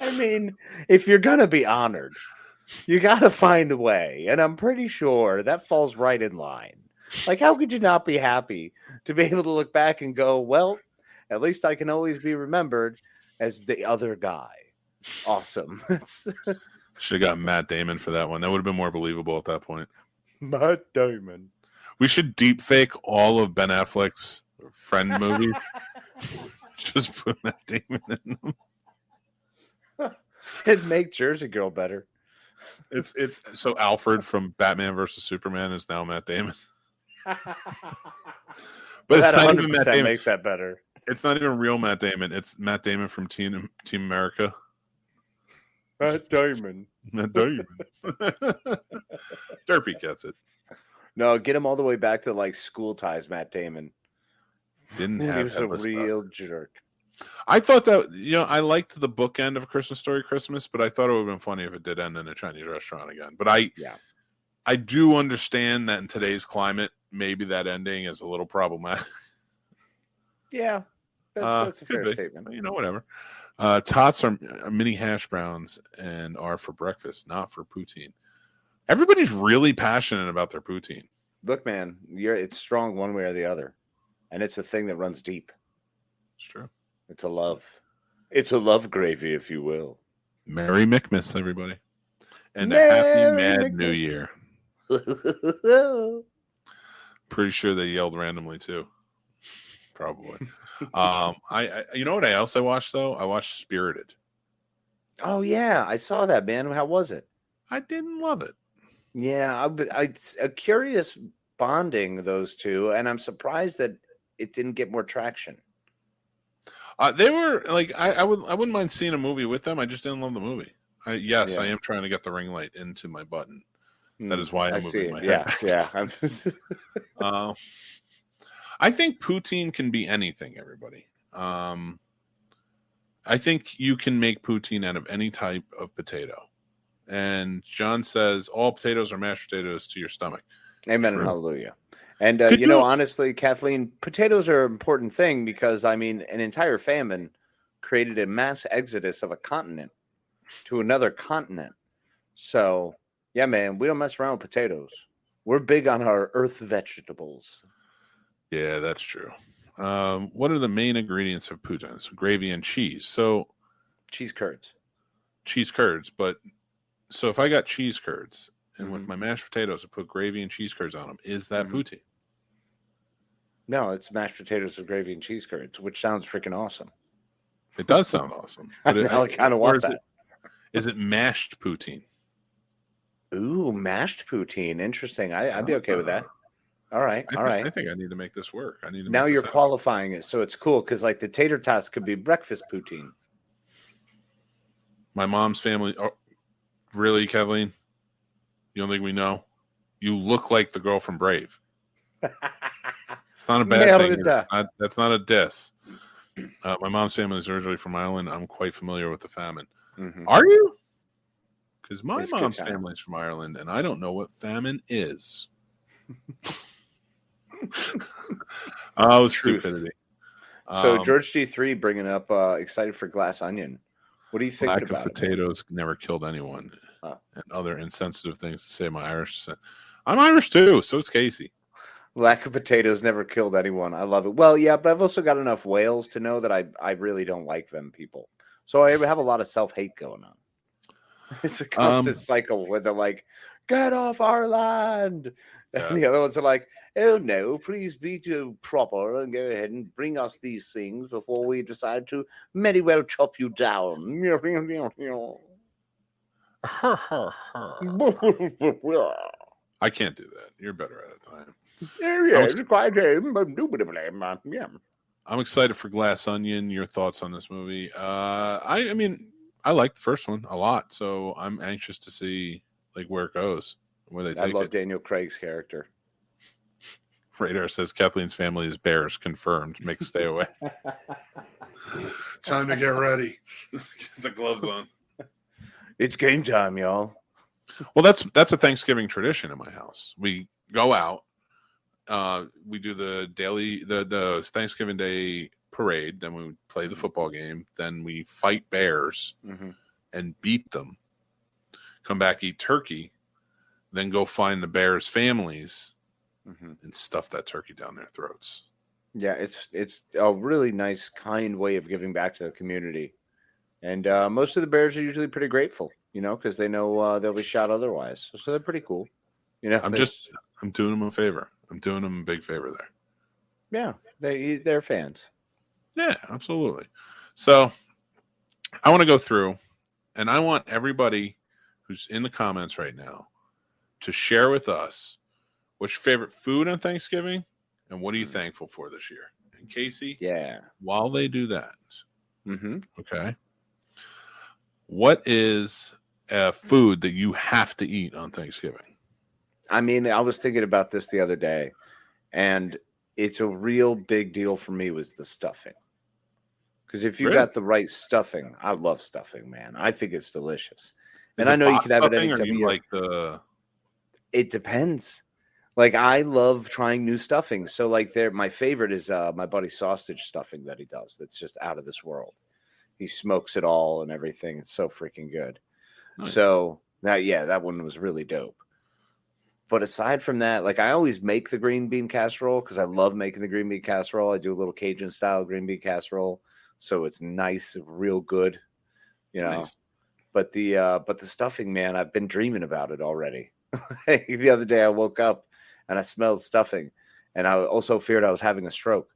I mean, if you're going to be honored, you got to find a way. And I'm pretty sure that falls right in line. Like, how could you not be happy to be able to look back and go, well, at least I can always be remembered as the other guy. Awesome. Should have got Matt Damon for that one. That would have been more believable at that point. Matt Damon. We should deep fake all of Ben Affleck's friend movies. Just put Matt Damon in them. It'd make Jersey Girl better. It's so Alfred from Batman versus Superman is now Matt Damon. But it's not even Matt Damon. Makes that better. It's not even real Matt Damon. It's Matt Damon from Team America. Matt Damon. Matt Damon. Derpy gets it. No, get him all the way back to like School Ties. Matt Damon. He was a real jerk. I thought that, I liked the bookend of Christmas Story Christmas, but I thought it would have been funny if it did end in a Chinese restaurant again. But I do understand that in today's climate, maybe that ending is a little problematic. Yeah, that's a fair statement. Whatever. Tots are mini hash browns and are for breakfast, not for poutine. Everybody's really passionate about their poutine. Look, man, it's strong one way or the other, and it's a thing that runs deep. It's true. It's a love. It's a love gravy, if you will. Merry Mickmas, everybody. And a happy Mad New Year. Pretty sure they yelled randomly, too. Probably. You know what else I watched, though? I watched Spirited. Oh, yeah. I saw that, man. How was it? I didn't love it. Yeah. It's a curious bonding, those two, and I'm surprised that it didn't get more traction. They were like, I wouldn't mind seeing a movie with them. I just didn't love the movie. I am trying to get the ring light into my button. That is why I'm moving my head. Yeah. I think poutine can be anything, everybody. I think you can make poutine out of any type of potato. And John says all potatoes are mashed potatoes to your stomach. Amen and hallelujah. And, honestly, Kathleen, potatoes are an important thing because, an entire famine created a mass exodus of a continent to another continent. So, yeah, man, we don't mess around with potatoes. We're big on our earth vegetables. Yeah, that's true. What are the main ingredients of poutine? So gravy and cheese. So cheese curds. Cheese curds. But so if I got cheese curds and with my mashed potatoes, I put gravy and cheese curds on them, is that poutine? No, it's mashed potatoes with gravy and cheese curds, which sounds freaking awesome. It does sound awesome. But I kind of want that. Is it mashed poutine? Ooh, mashed poutine. Interesting. I'd be okay with that. All right. I think I need to make this work. Now you're qualifying it, so it's cool because like the tater tots could be breakfast poutine. My mom's family. Oh, really, Kathleen? You don't think we know? You look like the girl from Brave. It's not a bad thing. That's not a diss. My mom's family is originally from Ireland. I'm quite familiar with the famine. Mm-hmm. Are you? Because my mom's family is from Ireland, and I don't know what famine is. Oh, stupidity. So George D3 bringing up excited for Glass Onion. What do you think about it? Potatoes never killed anyone, and other insensitive things to say. My Irish, I'm Irish too. So is Casey. Lack of potatoes never killed anyone. I love it. Well, yeah, but I've also got enough whales to know that I really don't like them people. So I have a lot of self-hate going on. It's a constant cycle where they're like, "Get off our land," and the other ones are like, "Oh no, please be too proper and go ahead and bring us these things before we decide to very well chop you down." I can't do that. You're better at it than I am. I'm excited for Glass Onion. Your thoughts on this movie? I mean, I like the first one a lot, so I'm anxious to see like where it goes, where they take it. I love Daniel Craig's character. Radar says Kathleen's family is bears. Confirmed. Mick, stay away. Time to get ready. Get the gloves on. It's game time, y'all. Well, that's a Thanksgiving tradition in my house. We go out. We do the Thanksgiving Day parade. Then we play the football game. Then we fight bears and beat them. Come back, eat turkey. Then go find the bears' families and stuff that turkey down their throats. Yeah, it's a really nice, kind way of giving back to the community. And most of the bears are usually pretty grateful, because they know they'll be shot otherwise. So they're pretty cool. I'm doing them a favor. I'm doing them a big favor there. Yeah, they're fans. Yeah, absolutely. So I want to go through, and I want everybody who's in the comments right now to share with us what's your favorite food on Thanksgiving and what are you thankful for this year. And Casey, while they do that, okay, what is a food that you have to eat on Thanksgiving? I mean, I was thinking about this the other day, and it's a real big deal for me was the stuffing. Because if you got the right stuffing, I love stuffing, man. I think it's delicious. And I know you can have it any time of year. It depends. Like, I love trying new stuffing. So, like, my favorite is my buddy sausage stuffing that he does. That's just out of this world. He smokes it all and everything. It's so freaking good. Nice. So, that one was really dope. But aside from that, like, I always make the green bean casserole because I love making the green bean casserole. I do a little Cajun style green bean casserole, so it's nice, real good, Nice. But the stuffing, man, I've been dreaming about it already. The other day, I woke up and I smelled stuffing, and I also feared I was having a stroke.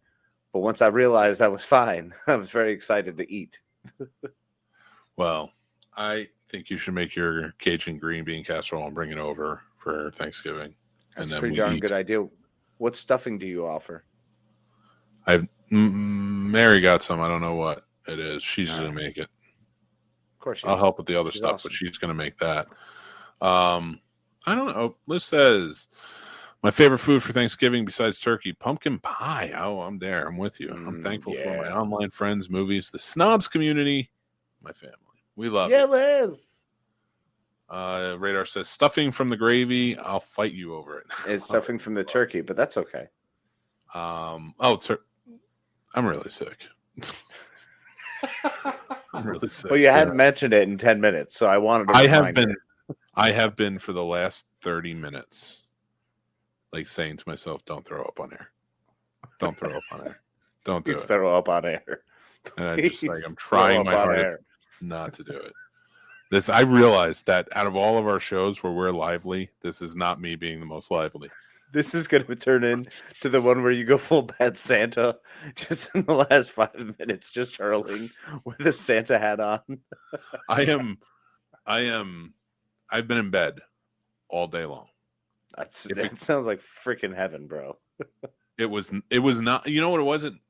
But once I realized I was fine, I was very excited to eat. Well, I think you should make your Cajun green bean casserole and bring it over for Thanksgiving. That's a pretty darn good idea. What stuffing do you offer? Mary got some. I don't know what it is. She's going to make it. Of course, I'll help with the other stuff, awesome. But she's going to make that. I don't know. Liz says, my favorite food for Thanksgiving besides turkey, pumpkin pie. Oh, I'm there. I'm with you. I'm thankful for my online friends, movies, the snobs community, my family. We love it. Yeah, Liz. Radar says, stuffing from the gravy. I'll fight you over it. It's stuffing from the turkey, but that's okay. I'm really sick. I'm really sick. Well, you hadn't mentioned it in 10 minutes, so I wanted to I have been for the last 30 minutes, like saying to myself, don't throw up on air. Don't throw up on air. Don't do it. Throw up on air. And I'm trying my hardest not to do it. I realized that out of all of our shows where we're lively, this is not me being the most lively. This is going to turn into the one where you go full bad Santa just in the last 5 minutes, just hurling with a Santa hat on. I've been in bed all day long. That sounds like freaking heaven, bro. It was not, you know what it wasn't.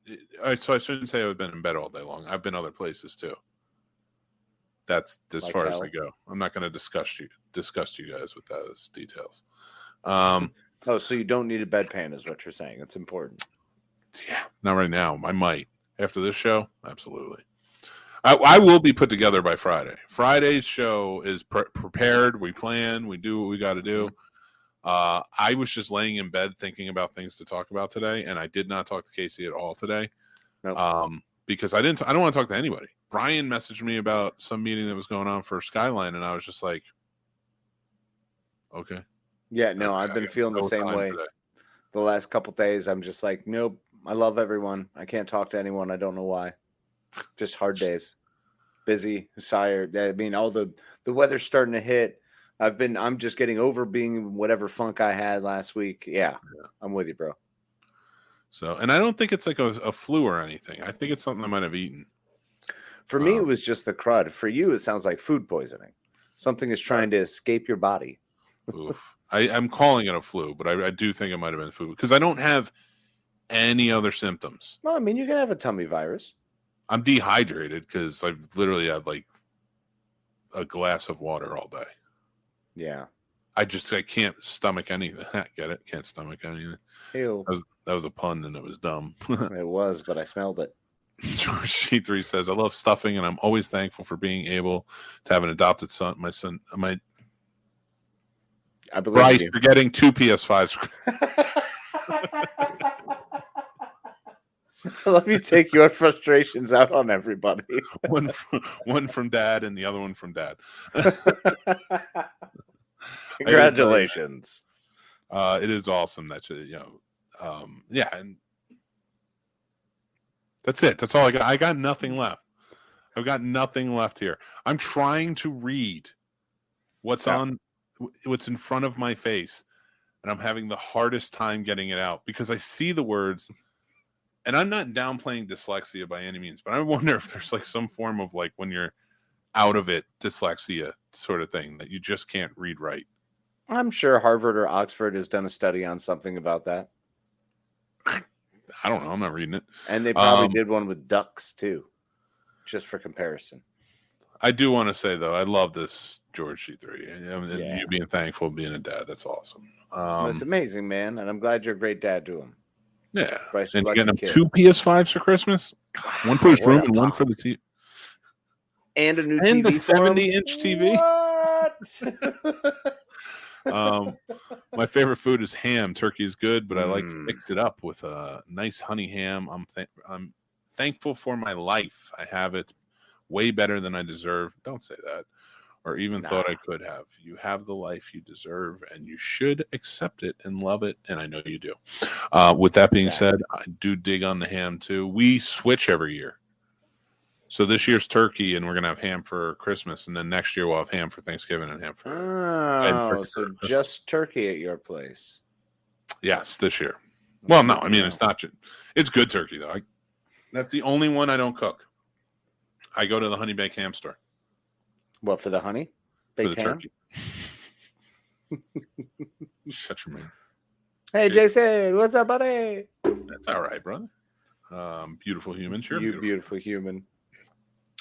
So I shouldn't say I've been in bed all day long. I've been other places too. That's as far as I go. I'm not going to discuss you guys with those details. So you don't need a bedpan is what you're saying. It's important. Yeah, not right now. I might. After this show, absolutely. I will be put together by Friday. Friday's show is prepared. We plan. We do what we got to do. I was just laying in bed thinking about things to talk about today, and I did not talk to Casey at all today. Nope. Because I don't want to talk to anybody. Brian messaged me about some meeting that was going on for Skyline, and I was just like, okay. Yeah, no, I've been feeling the same way. Today. The last couple days, I'm just like, nope, I love everyone. I can't talk to anyone. I don't know why. Just hard days. busy, tired. I mean, all the weather's starting to hit. I'm just getting over being whatever funk I had last week. Yeah. I'm with you, bro. So, and I don't think it's like a flu or anything. I think it's something I might have eaten. For me, it was just the crud. For you, it sounds like food poisoning. Something is trying to escape your body. Oof. I'm calling it a flu, but I do think it might have been food because I don't have any other symptoms. Well, I mean, you can have a tummy virus. I'm dehydrated because I've literally had like a glass of water all day. Yeah. I can't stomach anything. Get it? Can't stomach anything. Ew. That was a pun and it was dumb. It was, but I smelled it. George C3 says, I love stuffing and I'm always thankful for being able to have an adopted son. I believe Bryce, you. you're getting 2 PS5s. I love you take your frustrations out on everybody. one from Dad and the other one from Dad. Congratulations. It is awesome that yeah, and that's it. That's all I got. I got nothing left. I've got nothing left here. I'm trying to read what's in front of my face, and I'm having the hardest time getting it out because I see the words. And I'm not downplaying dyslexia by any means, but I wonder if there's like some form of like when you're out of it, dyslexia sort of thing that you just can't read right. I'm sure Harvard or Oxford has done a study on something about that. I don't know. I'm not reading it. And they probably did one with ducks too, just for comparison. I do want to say though, I love this George C3. You being thankful, being a dad, that's awesome. It's amazing, man, and I'm glad you're a great dad to him. Yeah, Bryce, and you're getting him 2 PS5s for Christmas. One for his room and one for the TV, and a new and TV, the 70-inch TV. What? My favorite food is ham. Turkey is good, but I like to mix it up with a nice honey ham. I'm thankful for my life. I have it way better than I deserve. Don't say that. Or even thought I could have. You have the life you deserve, and you should accept it and love it, and I know you do. With that being said, I do dig on the ham, too. We switch every year. So this year's turkey, and we're going to have ham for Christmas, and then next year we'll have ham for Thanksgiving and ham for so just turkey at your place. Yes, this year. Well, no, I mean, it's not. It's good turkey, though. That's the only one I don't cook. I go to the Honey Baked Ham store. What, for the honey? Baked ham? Turkey. Shut your mouth. Hey, Jason, what's up, buddy? That's all right, brother. Beautiful human. Sure. You beautiful human.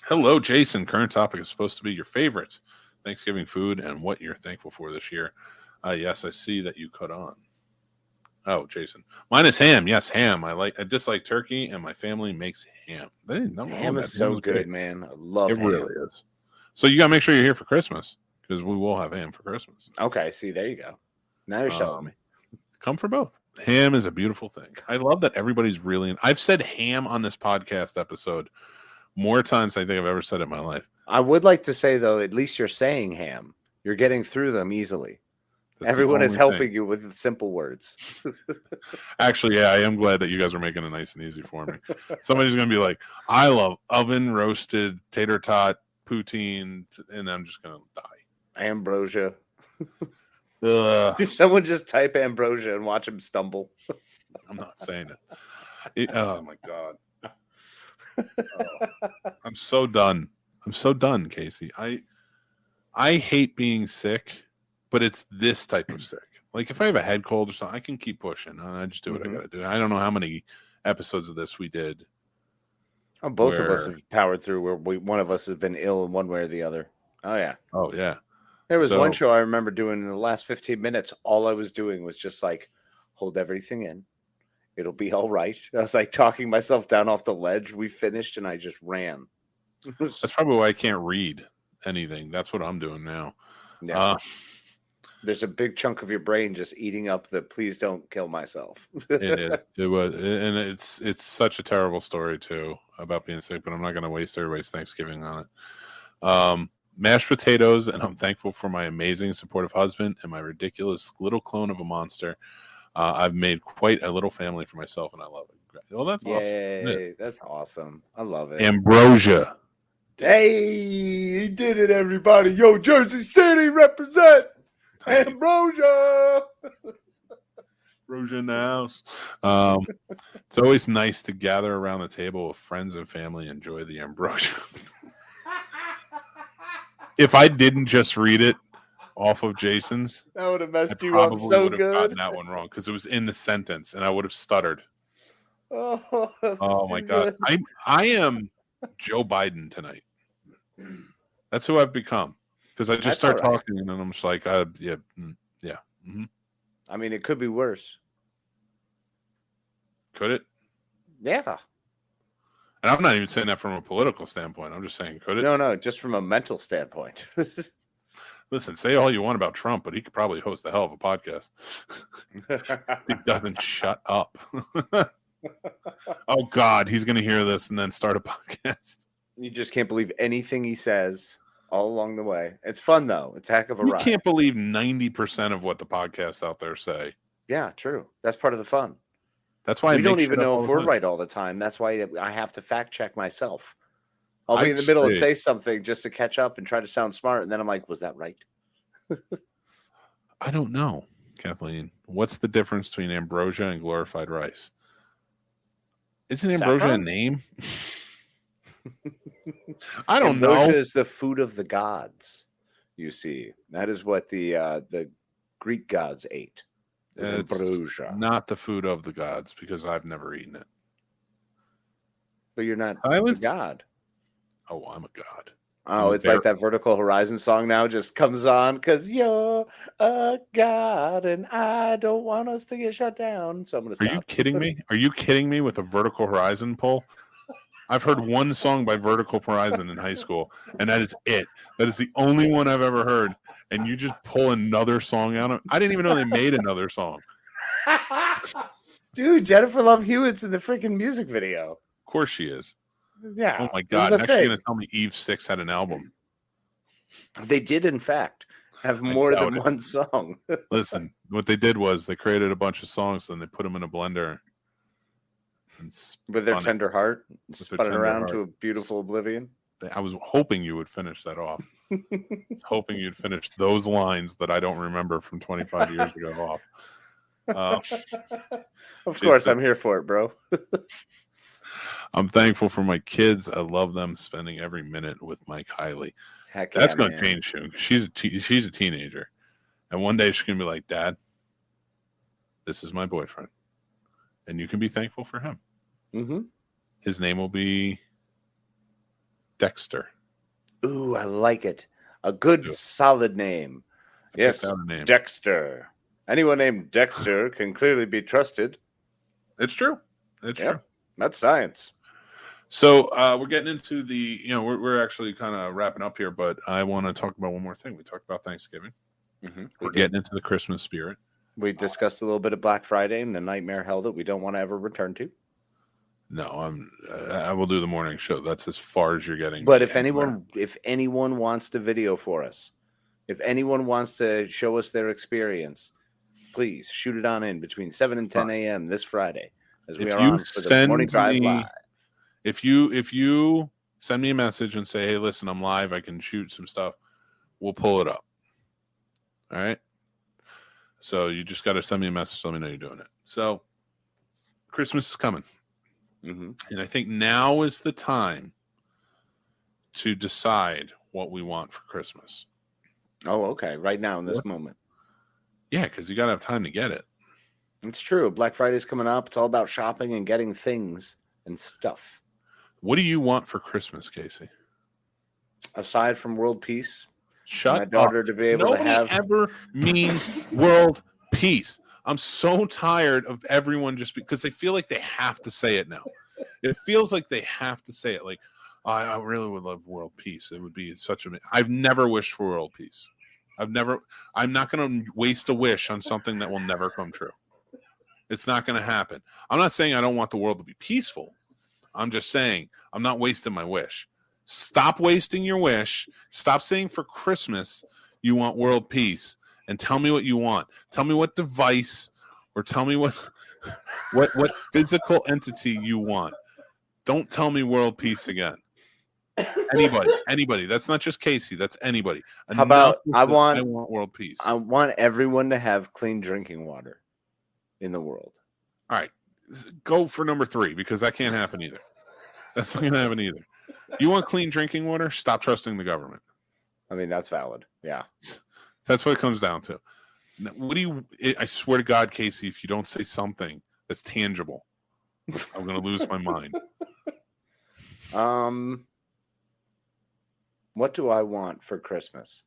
Hello, Jason. Current topic is supposed to be your favorite Thanksgiving food and what you're thankful for this year. Yes, I see that you cut on. Oh, Jason. Mine is ham. Yes, ham. I dislike turkey, and my family makes ham. Ham is so good, man. I love it. Ham. It really is. So you got to make sure you're here for Christmas because we will have ham for Christmas. Okay, see, there you go. Now you're selling me. Come for both. Ham is a beautiful thing. I love that everybody's really... I've said ham on this podcast episode more times than I think I've ever said it in my life. I would like to say, though, at least you're saying ham. You're getting through them easily. Everyone is helping you with simple words. Actually, yeah, I am glad that you guys are making it nice and easy for me. Somebody's going to be like, I love oven roasted tater tot poutine, and I'm just going to die. Ambrosia. Someone just type ambrosia and watch him stumble. I'm not saying it. Oh, my God. I'm so done. I'm so done, Casey. I hate being sick, but it's this type of sick. Like if I have a head cold or something, I can keep pushing. I just do what I got to do. I don't know how many episodes of this we did. Oh, both of us have powered through where one of us has been ill in one way or the other. Oh, yeah. Oh, yeah. There was one show I remember doing in the last 15 minutes. All I was doing was just like, hold everything in. It'll be all right. I was like talking myself down off the ledge. We finished and I just ran. That's probably why I can't read anything. That's what I'm doing now. Yeah. There's a big chunk of your brain just eating up the please don't kill myself. It is. It was. And it's such a terrible story, too, about being sick, but I'm not going to waste everybody's Thanksgiving on it. Mashed potatoes, and I'm thankful for my amazing, supportive husband and my ridiculous little clone of a monster. I've made quite a little family for myself, and I love it. Well, that's awesome. Yay, that's awesome. I love it. Ambrosia. Hey, he did it, everybody. Yo, Jersey City represent. Ambrosia. Ambrosia in the house. It's always nice to gather around the table with friends and family and enjoy the ambrosia. If I didn't just read it off of Jason's, that would have messed you up so good. Gotten that one wrong because it was in the sentence and I would have stuttered. Oh my God. I am Joe Biden tonight. That's who I've become because I just start talking and then I'm just like, yeah. Mm-hmm. I mean, it could be worse. Could it? Yeah. And I'm not even saying that from a political standpoint. I'm just saying, could it? No, just from a mental standpoint. Listen, say all you want about Trump, but he could probably host a hell of a podcast. He doesn't shut up. Oh, God, he's going to hear this and then start a podcast. You just can't believe anything he says all along the way. It's fun, though. It's a heck of a ride. You can't believe 90% of what the podcasts out there say. Yeah, true. That's part of the fun. That's why we don't even know if we're right all the time. That's why I have to fact check myself. I'll be in the middle and say something just to catch up and try to sound smart. And then I'm like, was that right? I don't know, Kathleen. What's the difference between ambrosia and glorified rice? Isn't ambrosia a name? I don't know. Ambrosia is the food of the gods, you see. That is what the Greek gods ate. It's ambrosia. Not the food of the gods because I've never eaten it. But you're not a god. Oh, I'm a god. Oh, it's like that Vertical Horizon song now just comes on because you're a god and I don't want us to get shut down. So I'm going to stop. Are you kidding me? Are you kidding me with a Vertical Horizon poll? I've heard one song by Vertical Horizon in high school, and that is it. That is the only one I've ever heard. And you just pull another song out of I didn't even know they made another song. Dude, Jennifer Love Hewitt's in the freaking music video. Of course she is. Yeah. Oh my God. Next you're going to tell me Eve 6 had an album. They did, in fact, have more than one song. Listen, what they did was they created a bunch of songs and they put them in a blender. With their tender heart, spun it around to a beautiful oblivion. I was hoping you would finish that off. I was hoping you'd finish those lines that I don't remember from 25 years ago off. Of course, I'm here for it, bro. I'm thankful for my kids. I love them spending every minute with my Kylie. Heck That's going to change soon. She's a teenager. And one day she's going to be like, Dad, this is my boyfriend. And you can be thankful for him. Mm-hmm. His name will be Dexter. Ooh, I like it. A good, solid name. Yes, name. Dexter. Anyone named Dexter can clearly be trusted. It's true. It's true. That's science. So we're getting into the, we're actually kind of wrapping up here, but I want to talk about one more thing. We talked about Thanksgiving. Mm-hmm. We're getting into the Christmas spirit. We discussed a little bit of Black Friday and the nightmare hell that we don't want to ever return to. No, I will do the morning show. That's as far as you're getting. But if anyone wants to video for us, if anyone wants to show us their experience, please shoot it on in between 7 and 10 a.m. this Friday, as we are on for the Morning Drive Live. If you send me a message and say, hey, listen, I'm live, I can shoot some stuff, we'll pull it up. All right? So you just got to send me a message, let me know you're doing it. So Christmas is coming. Mm-hmm. And I think now is the time to decide what we want for Christmas. Oh, okay. Right now in this moment. Yeah, because you got to have time to get it. It's true. Black Friday's coming up. It's all about shopping and getting things and stuff. What do you want for Christmas, Casey? Aside from world peace, shut my daughter up. To be able Nobody to have ever means world peace. I'm so tired of everyone just because they feel like they have to say it now. It feels like they have to say it. Like, I really would love world peace. It would be such a. I've never wished for world peace. I'm not going to waste a wish on something that will never come true. It's not going to happen. I'm not saying I don't want the world to be peaceful. I'm just saying I'm not wasting my wish. Stop wasting your wish. Stop saying for Christmas you want world peace. And tell me what you want. Tell me what device or tell me what physical entity you want. Don't tell me world peace again. Anybody. That's not just Casey. That's anybody. How about I want world peace. I want everyone to have clean drinking water in the world. All right, go for number 3 because that can't happen either. That's not going to happen either. You want clean drinking water? Stop trusting the government. I mean, that's valid. Yeah, that's what it comes down to. What do you? I swear to God, Casey, if you don't say something that's tangible, I'm going to lose my mind. What do I want for Christmas?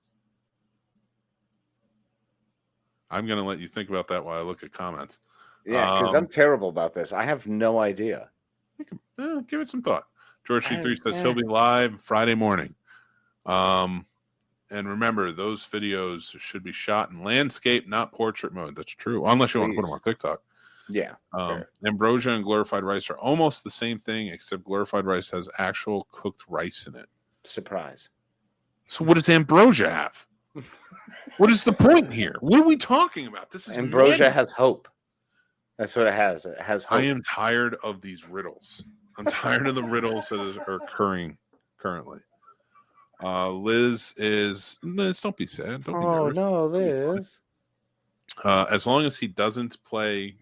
I'm going to let you think about that while I look at comments. Yeah, because I'm terrible about this. I have no idea. Give it some thought. George C3 says he'll be live Friday morning. And remember, those videos should be shot in landscape, not portrait mode. That's true. Unless you want to put them on TikTok. Yeah. Ambrosia and glorified rice are almost the same thing, except glorified rice has actual cooked rice in it. Surprise. So what does ambrosia have? What is the point here? What are we talking about? This is ambrosia has hope. That's what it has. It has hope. I am tired of these riddles. I'm tired of the riddles that are occurring currently. Liz, don't be sad. Don't be nervous. No, Liz. As long as he doesn't I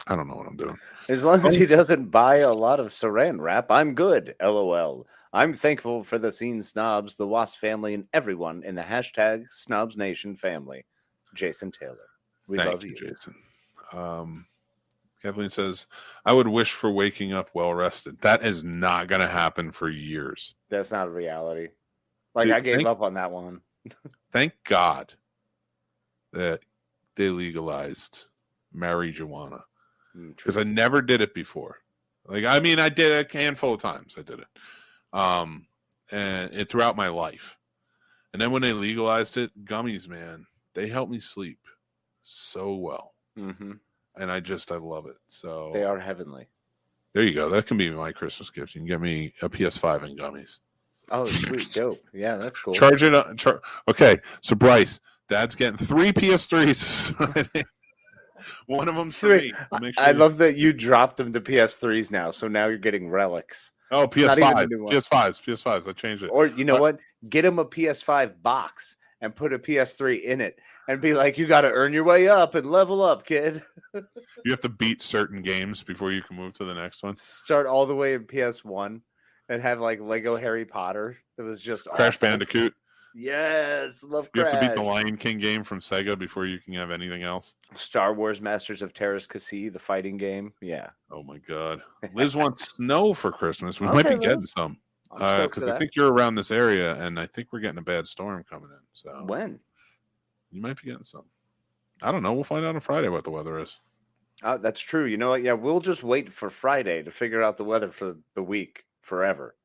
don't know what I'm doing. As long as he doesn't buy a lot of saran wrap, I'm good. LOL. I'm thankful for the Scene Snobs, the Wasp family, and everyone in the hashtag Snobs Nation family. Jason Taylor. We love you, Jason. Kathleen says, I would wish for waking up well rested. That is not going to happen for years. That's not a reality. Dude, I gave up on that one. Thank God that they legalized marijuana. Because I never did it before. I did a handful of times. I did it. And throughout my life. And then when they legalized it, gummies, man, they helped me sleep so well. Mm-hmm. And I love it. So they are heavenly. There you go. That can be my Christmas gift. You can get me a PS5 and gummies. Oh, sweet. Dope. Yeah, that's cool. Charge it up. Okay. So Bryce, Dad's getting 3 PS3s. One of them 3. Sure I love that you dropped them to PS3s now. So now you're getting relics. Oh, PS5s. I changed it. Or you know what? Get him a PS5 box and put a PS3 in it and be like, you got to earn your way up and level up, kid. You have to beat certain games before you can move to the next one. Start all the way in PS1 and have Lego Harry Potter. That was just Crash Bandicoot. Yes, love Crash. You have to beat the Lion King game from Sega before you can have anything else. Star Wars Masters of Terras Kasi, the fighting game. Yeah. Oh my God. Liz wants snow for Christmas. We might be getting some. Because I think you're around this area, and I think we're getting a bad storm coming in. So when? You might be getting some. I don't know. We'll find out on Friday what the weather is. That's true. You know what? Yeah, we'll just wait for Friday to figure out the weather for the week forever.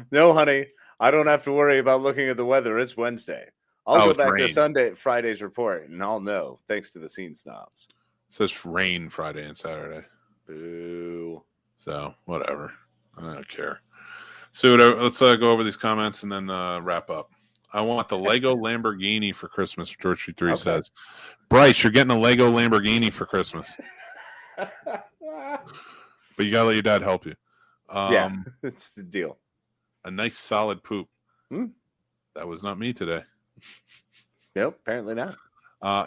No, honey, I don't have to worry about looking at the weather. It's Wednesday. I'll go back to Friday's report, and I'll know, thanks to the Scene Snobs. It says rain Friday and Saturday. Boo. So, whatever. I don't care. So let's go over these comments and then wrap up. I want the Lego Lamborghini for Christmas, George C3 says. Bryce, you're getting a Lego Lamborghini for Christmas. But you got to let your dad help you. Yeah, it's the deal. A nice solid poop. That was not me today. Nope, apparently not.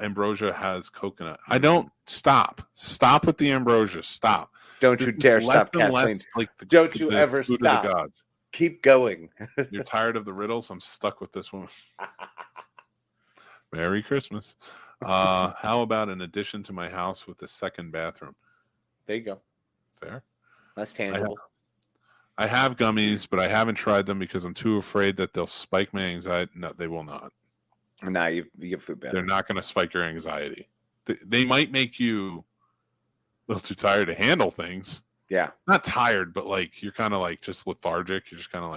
Ambrosia has coconut. I don't stop. Stop with the ambrosia. Stop. Don't you dare stop, Kathleen. Don't you ever stop. Gods. Keep going. You're tired of the riddles? I'm stuck with this one. Merry Christmas. How about an addition to my house with a second bathroom? There you go. Fair. That's tangible. I have gummies, but I haven't tried them because I'm too afraid that they'll spike my anxiety. No, they will not. Nah, you get food better. They're not going to spike your anxiety. They might make you a little too tired to handle things. Yeah. Not tired, but you're kind of just lethargic. You're just kind of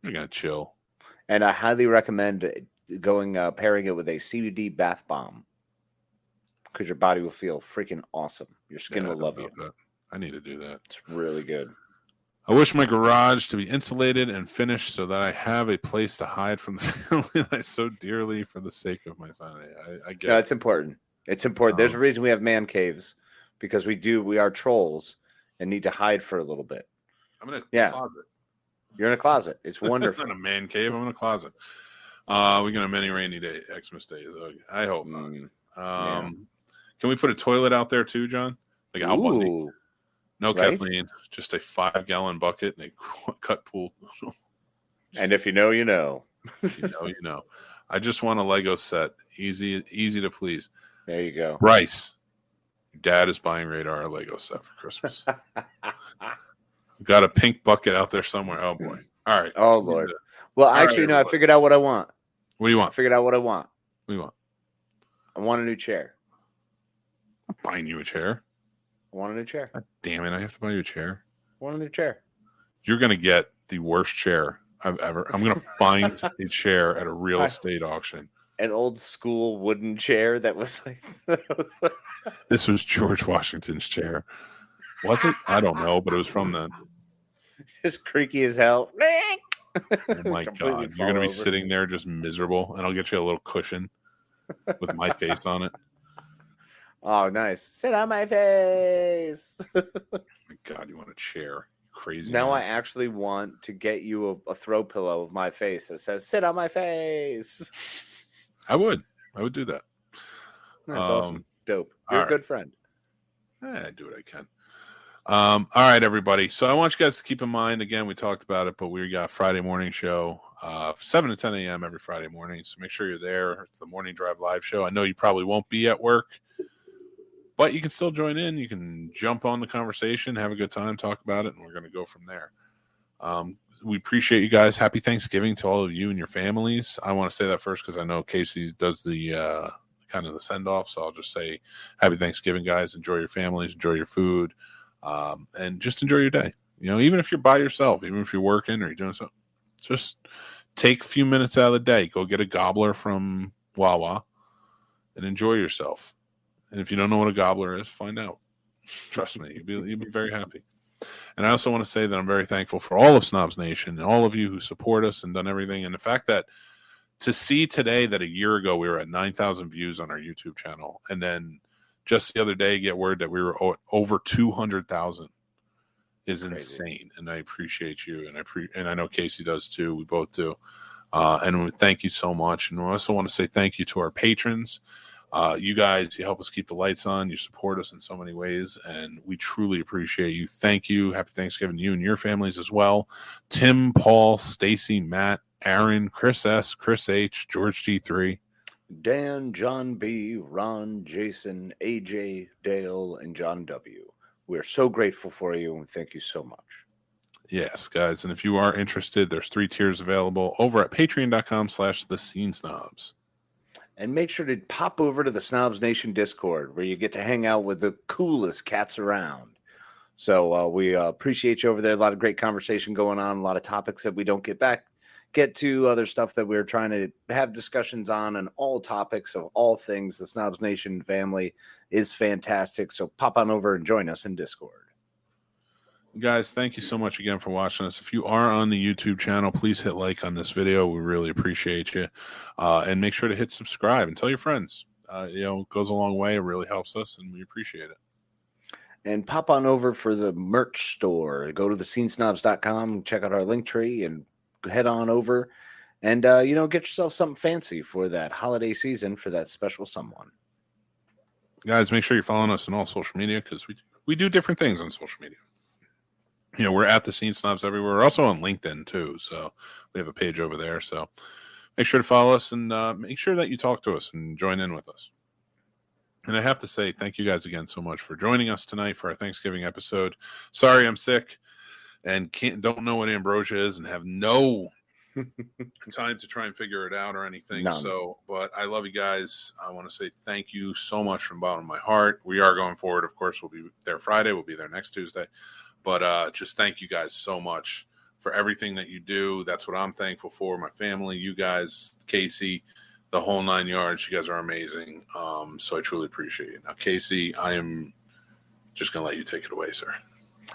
you're going to chill. And I highly recommend pairing it with a CBD bath bomb because your body will feel freaking awesome. Your skin will love you. That. I need to do that. It's really good. I wish my garage to be insulated and finished so that I have a place to hide from the family I so dearly for the sake of my sanity. I get it. It's important. It's important. There's a reason we have man caves because we are trolls and need to hide for a little bit. I'm in a closet. You're in a closet. It's wonderful. I'm in a man cave. I'm in a closet. We're gonna many rainy day, Xmas days. I hope not. Can we put a toilet out there too, John? Like Al Bundy. No Kathleen, just a 5-gallon bucket and a cut pool. And if you know, you know. You know. I just want a Lego set. Easy to please. There you go. Bryce, your dad is buying Radar a Lego set for Christmas. Got a pink bucket out there somewhere. Oh boy. All right. Oh Lord. Well, actually, no. I figured out what I want. What do you want? I figured out what I want. What do you want? I want a new chair. I'm buying you a chair. I want a new chair. God damn it! I have to buy you a chair. I want a new chair. You're gonna get the worst chair I've ever. I'm gonna find a chair at a real estate auction. An old school wooden chair that was like. This was George Washington's chair. Was it? I don't know, but it was from then. Just creaky as hell. Oh my God. You're going to be sitting there just miserable, and I'll get you a little cushion with my face on it. Oh, nice. Sit on my face. Oh my God, you want a chair. Crazy. Now man. I actually want to get you a throw pillow of my face that says, sit on my face. I would do that. That's awesome. Dope. You're a good friend. I do what I can. All right, everybody. So I want you guys to keep in mind, again, we talked about it, but we got Friday morning show, 7 to 10 a.m. every Friday morning. So make sure you're there. It's the Morning Drive live show. I know you probably won't be at work, but you can still join in. You can jump on the conversation, have a good time, talk about it, and we're going to go from there. We appreciate you guys. Happy Thanksgiving to all of you and your families. I want to say that first because I know Casey does the kind of the send-off. So I'll just say happy Thanksgiving, guys. Enjoy your families. Enjoy your food. And just enjoy your day. You know, even if you're by yourself, even if you're working or you're doing something, just take a few minutes out of the day. Go get a gobbler from Wawa and enjoy yourself. And if you don't know what a gobbler is, find out. Trust me, you'll be very happy. And I also want to say that I'm very thankful for all of Snobs Nation and all of you who support us and done everything. And the fact that to see today that a year ago we were at 9,000 views on our YouTube channel, and then just the other day get word that we were over 200,000 is insane. And I appreciate you. And I know Casey does too. We both do. And we thank you so much. And we also want to say thank you to our patrons. You guys, you help us keep the lights on. You support us in so many ways, and we truly appreciate you. Thank you. Happy Thanksgiving to you and your families as well. Tim, Paul, Stacy, Matt, Aaron, Chris S., Chris H., George G3, Dan, John B., Ron, Jason, AJ, Dale, and John W. We're so grateful for you, and thank you so much. Yes, guys. And if you are interested, there's 3 tiers available over at patreon.com/thescenesnobs. And make sure to pop over to the Snobs Nation Discord, where you get to hang out with the coolest cats around. So we appreciate you over there. A lot of great conversation going on, a lot of topics that we don't get to, other stuff that we're trying to have discussions on all topics of all things. The Snobs Nation family is fantastic. So pop on over and join us in Discord. Guys, thank you so much again for watching us. If you are on the YouTube channel, please hit like on this video. We really appreciate you. And make sure to hit subscribe and tell your friends. It goes a long way. It really helps us, and we appreciate it. And pop on over for the merch store. Go to thescenesnobs.com, check out our link tree, and head on over and, get yourself something fancy for that holiday season for that special someone. Guys, make sure you're following us on all social media because we do different things on social media. We're at the Scene Snobs everywhere. We're also on LinkedIn too, so we have a page over there. So make sure to follow us and make sure that you talk to us and join in with us. And I have to say thank you guys again so much for joining us tonight for our Thanksgiving episode. Sorry I'm sick and don't know what ambrosia is and have no time to try and figure it out or anything. None. But I love you guys. I want to say thank you so much from the bottom of my heart. We are going forward. Of course, we'll be there Friday. We'll be there next Tuesday. But just thank you guys so much for everything that you do. That's what I'm thankful for. My family, you guys, Casey, the whole 9 yards. You guys are amazing. So I truly appreciate it. Now, Casey, I am just going to let you take it away, sir.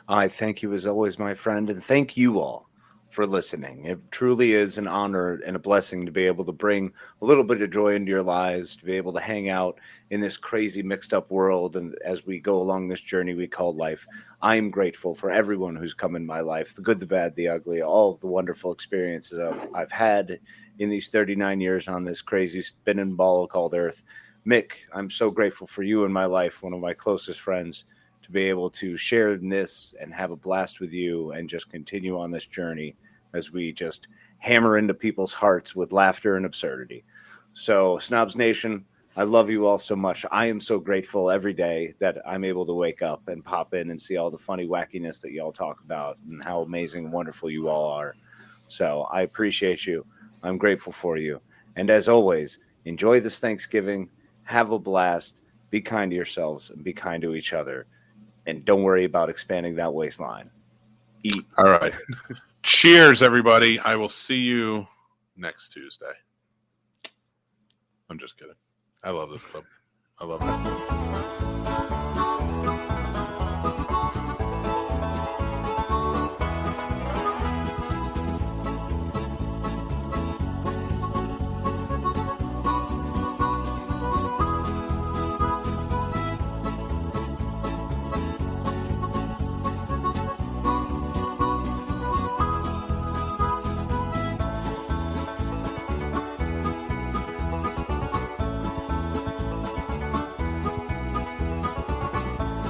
I thank you as always, my friend. And thank you all for listening. It truly is an honor and a blessing to be able to bring a little bit of joy into your lives, to be able to hang out in this crazy mixed up world. And as we go along this journey we call life, I am grateful for everyone who's come in my life, the good, the bad, the ugly, all of the wonderful experiences I've had in these 39 years on this crazy spinning ball called Earth. Mick, I'm so grateful for you in my life, one of my closest friends, to be able to share this and have a blast with you and just continue on this journey as we just hammer into people's hearts with laughter and absurdity. So, Snobs Nation, I love you all so much. I am so grateful every day that I'm able to wake up and pop in and see all the funny wackiness that y'all talk about and how amazing and wonderful you all are. So I appreciate you. I'm grateful for you. And as always, enjoy this Thanksgiving. Have a blast. Be kind to yourselves and be kind to each other. And don't worry about expanding that waistline. Eat. All right. Cheers, everybody. I will see you next Tuesday. I'm just kidding. I love this club. I love it.